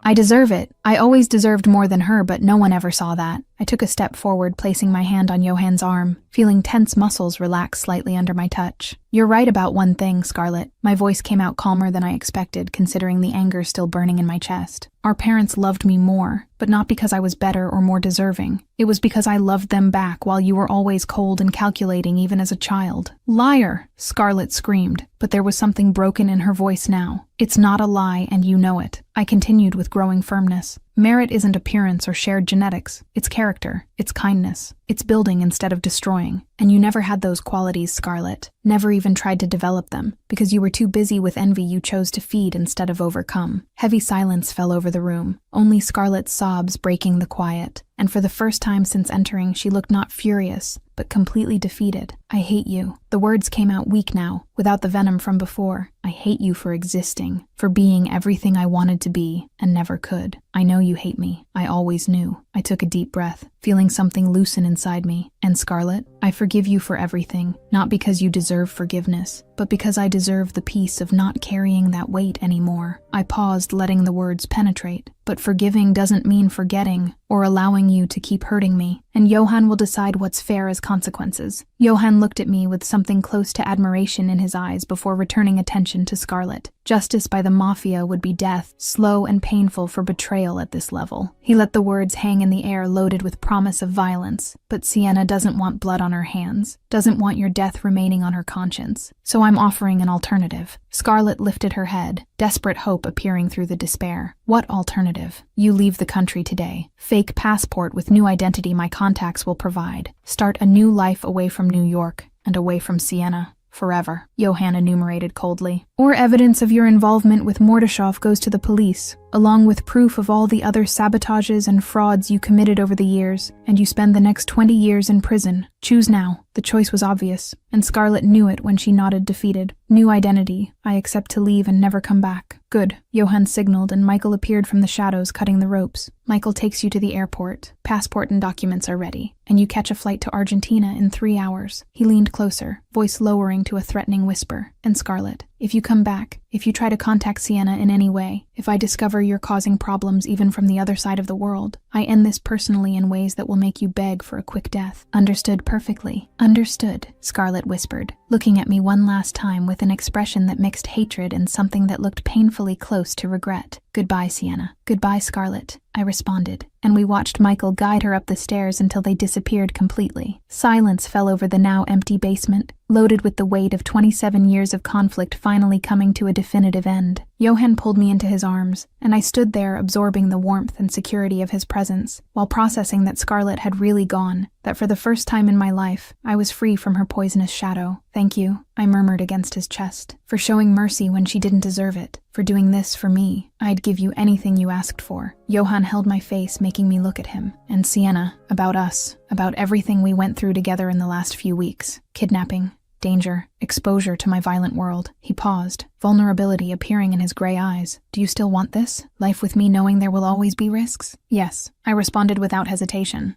I deserve it. I always deserved more than her, but no one ever saw that." I took a step forward, placing my hand on Johann's arm, feeling tense muscles relax slightly under my touch. "You're right about one thing, Scarlett." My voice came out calmer than I expected, considering the anger still burning in my chest. "Our parents loved me more, but not because I was better or more deserving. It was because I loved them back while you were always cold and calculating even as a child." "Liar!" Scarlett screamed, but there was something broken in her voice now. "It's not a lie, and you know it." I continued with growing firmness. "Merit isn't appearance or shared genetics. It's character. It's kindness. It's building instead of destroying. And you never had those qualities, Scarlett. Never even tried to develop them, because you were too busy with envy you chose to feed instead of overcome." Heavy silence fell over the room, only Scarlett's sobs breaking the quiet. And for the first time since entering, she looked not furious, but completely defeated. "I hate you." The words came out weak now, without the venom from before. "I hate you for existing, for being everything I wanted to be and never could. I know you hate me. I always knew." I took a deep breath, feeling something loosen inside me. "And Scarlett, I forgive you for everything, not because you deserve forgiveness, but because I deserve the peace of not carrying that weight anymore." I paused, letting the words penetrate. "But forgiving doesn't mean forgetting or allowing you to keep hurting me, and Johann will decide what's fair as consequences." Johann looked at me with something close to admiration in his eyes before returning attention to Scarlett. Justice by the Mafia would be death, slow and painful for betrayal at this level. He let the words hang in the air, loaded with promise of violence. "But Sienna doesn't want blood on her hands, doesn't want your death remaining on her conscience. So I'm offering an alternative." Scarlett lifted her head, desperate hope appearing through the despair. "What alternative?" "You leave the country today. Fake passport with new identity my contacts will provide. Start a new life away from New York and away from Sienna. Forever," Johann enumerated coldly. "Or evidence of your involvement with Mordashov goes to the police, along with proof of all the other sabotages and frauds you committed over the years, and you spend the next 20 years in prison. Choose now." The choice was obvious, and Scarlett knew it when she nodded defeated. "New identity. I accept to leave and never come back." Good. Johann signaled and Michael appeared from the shadows cutting the ropes. Michael takes you to the airport. Passport and documents are ready, and you catch a flight to Argentina in 3 hours. He leaned closer, voice lowering to a threatening whisper. And Scarlett, if you come back, if you try to contact Sienna in any way, if I discover you're causing problems even from the other side of the world, I end this personally in ways that will make you beg for a quick death. Understood perfectly. Understood, Scarlett whispered, looking at me one last time with an expression that mixed hatred and something that looked painfully close to regret. Goodbye, Sienna. Goodbye, Scarlett, I responded, and we watched Michael guide her up the stairs until they disappeared completely. Silence fell over the now empty basement, loaded with the weight of 27 years of conflict finally coming to a definitive end. Johann pulled me into his arms, and I stood there absorbing the warmth and security of his presence, while processing that Scarlett had really gone, that for the first time in my life, I was free from her poisonous shadow. Thank you, I murmured against his chest, for showing mercy when she didn't deserve it, for doing this for me. I'd give you anything you asked for. Johann held my face, making me look at him. And Sienna, about us, about everything we went through together in the last few weeks. Kidnapping, danger, exposure to my violent world. He paused, vulnerability appearing in his gray eyes. Do you still want this? Life with me knowing there will always be risks? Yes, I responded without hesitation.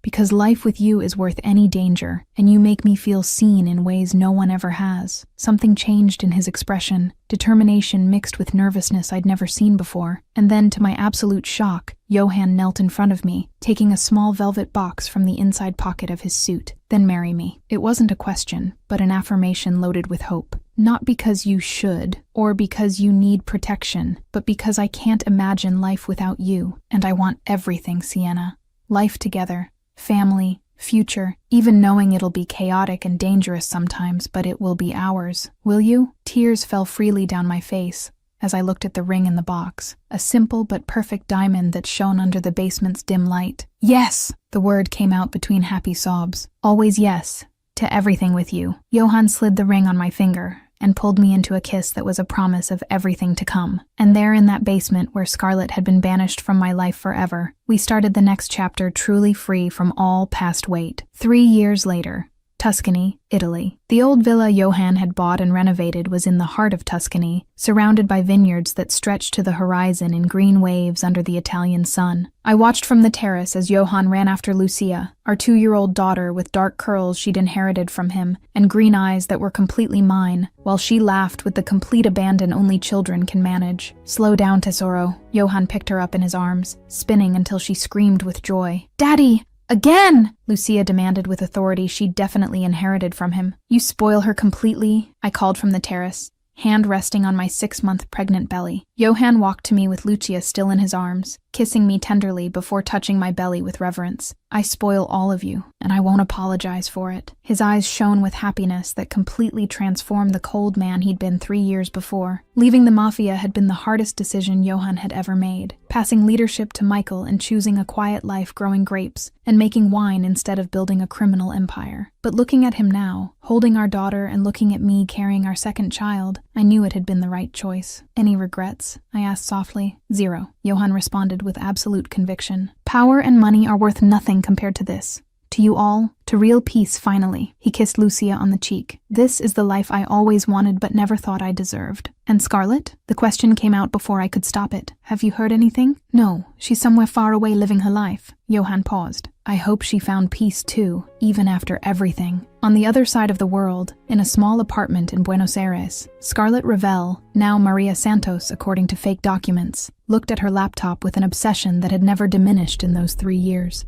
Because life with you is worth any danger, and you make me feel seen in ways no one ever has. Something changed in his expression, determination mixed with nervousness I'd never seen before. And then, to my absolute shock, Johann knelt in front of me, taking a small velvet box from the inside pocket of his suit. Then marry me. It wasn't a question, but an affirmation loaded with hope. Not because you should, or because you need protection, but because I can't imagine life without you, and I want everything, Sienna. Life together, family, future, even knowing it'll be chaotic and dangerous sometimes, but it will be ours. Will you? Tears fell freely down my face as I looked at the ring in the box, a simple but perfect diamond that shone under the basement's dim light. Yes! The word came out between happy sobs. Always yes, to everything with you. Johann slid the ring on my finger and pulled me into a kiss that was a promise of everything to come. And there in that basement where Scarlett had been banished from my life forever, we started the next chapter truly free from all past weight. 3 years later, Tuscany, Italy. The old villa Johann had bought and renovated was in the heart of Tuscany, surrounded by vineyards that stretched to the horizon in green waves under the Italian sun. I watched from the terrace as Johann ran after Lucia, our 2-year-old daughter with dark curls she'd inherited from him and green eyes that were completely mine, while she laughed with the complete abandon only children can manage. Slow down, Tesoro. Johann picked her up in his arms, spinning until she screamed with joy. Daddy! Again! Lucia demanded with authority she'd definitely inherited from him. You spoil her completely, I called from the terrace, hand resting on my 6-month pregnant belly. Johann walked to me with Lucia still in his arms, kissing me tenderly before touching my belly with reverence. I spoil all of you, and I won't apologize for it. His eyes shone with happiness that completely transformed the cold man he'd been 3 years before. Leaving the Mafia had been the hardest decision Johann had ever made, passing leadership to Michael and choosing a quiet life growing grapes and making wine instead of building a criminal empire. But looking at him now, holding our daughter and looking at me carrying our second child, I knew it had been the right choice. Any regrets? I asked softly. 0, Johann responded with absolute conviction. Power and money are worth nothing compared to this. To you all, to real peace finally. He kissed Lucia on the cheek. This is the life I always wanted but never thought I deserved. And Scarlett? The question came out before I could stop it. Have you heard anything? No, she's somewhere far away living her life. Johann paused. I hope she found peace too, even after everything. On the other side of the world, in a small apartment in Buenos Aires, Scarlett Revel, now Maria Santos according to fake documents, looked at her laptop with an obsession that had never diminished in those 3 years.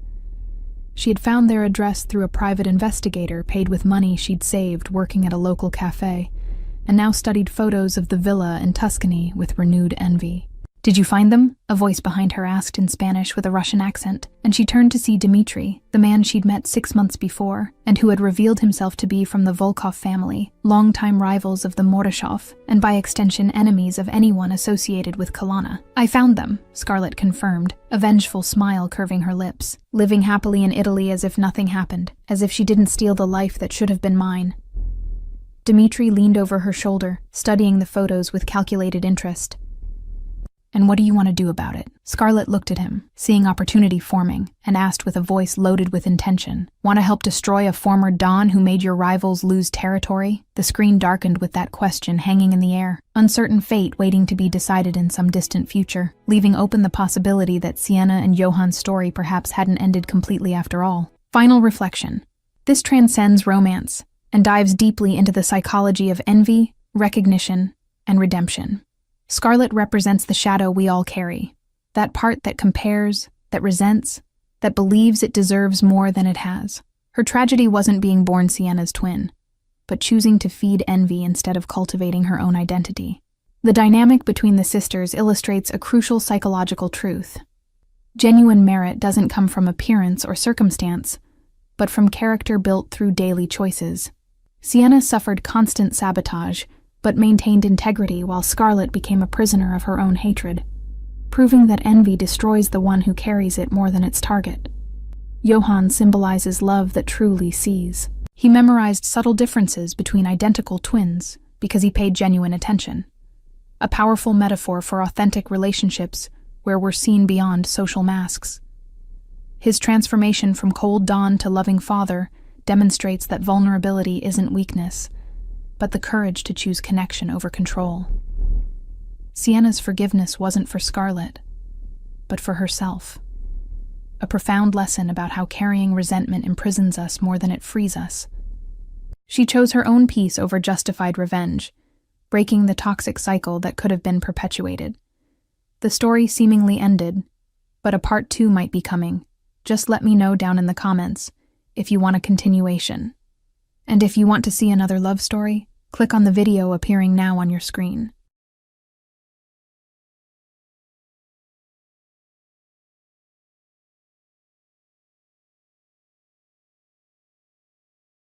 She had found their address through a private investigator paid with money she'd saved working at a local cafe, and now studied photos of the villa in Tuscany with renewed envy. Did you find them? A voice behind her asked in Spanish with a Russian accent, and she turned to see Dmitri, the man she'd met 6 months before, and who had revealed himself to be from the Volkov family, longtime rivals of the Mordashov, and by extension enemies of anyone associated with Kalana. I found them, Scarlett confirmed, a vengeful smile curving her lips, living happily in Italy as if nothing happened, as if she didn't steal the life that should have been mine. Dmitri leaned over her shoulder, studying the photos with calculated interest. And what do you want to do about it? Scarlett looked at him, seeing opportunity forming, and asked with a voice loaded with intention. Want to help destroy a former Don who made your rivals lose territory? The screen darkened with that question hanging in the air, uncertain fate waiting to be decided in some distant future, leaving open the possibility that Sienna and Johan's story perhaps hadn't ended completely after all. Final reflection. This transcends romance and dives deeply into the psychology of envy, recognition, and redemption. Scarlett represents the shadow we all carry, that part that compares, that resents, that believes it deserves more than it has. Her tragedy wasn't being born Sienna's twin, but choosing to feed envy instead of cultivating her own identity. The dynamic between the sisters illustrates a crucial psychological truth. Genuine merit doesn't come from appearance or circumstance, but from character built through daily choices. Sienna suffered constant sabotage, but maintained integrity while Scarlett became a prisoner of her own hatred, proving that envy destroys the one who carries it more than its target. Johan symbolizes love that truly sees. He memorized subtle differences between identical twins because he paid genuine attention. A powerful metaphor for authentic relationships where we're seen beyond social masks. His transformation from cold Don to loving father demonstrates that vulnerability isn't weakness, but the courage to choose connection over control. Sienna's forgiveness wasn't for Scarlett, but for herself. A profound lesson about how carrying resentment imprisons us more than it frees us. She chose her own peace over justified revenge, breaking the toxic cycle that could have been perpetuated. The story seemingly ended, but a part 2 might be coming. Just let me know down in the comments if you want a continuation. And if you want to see another love story, click on the video appearing now on your screen.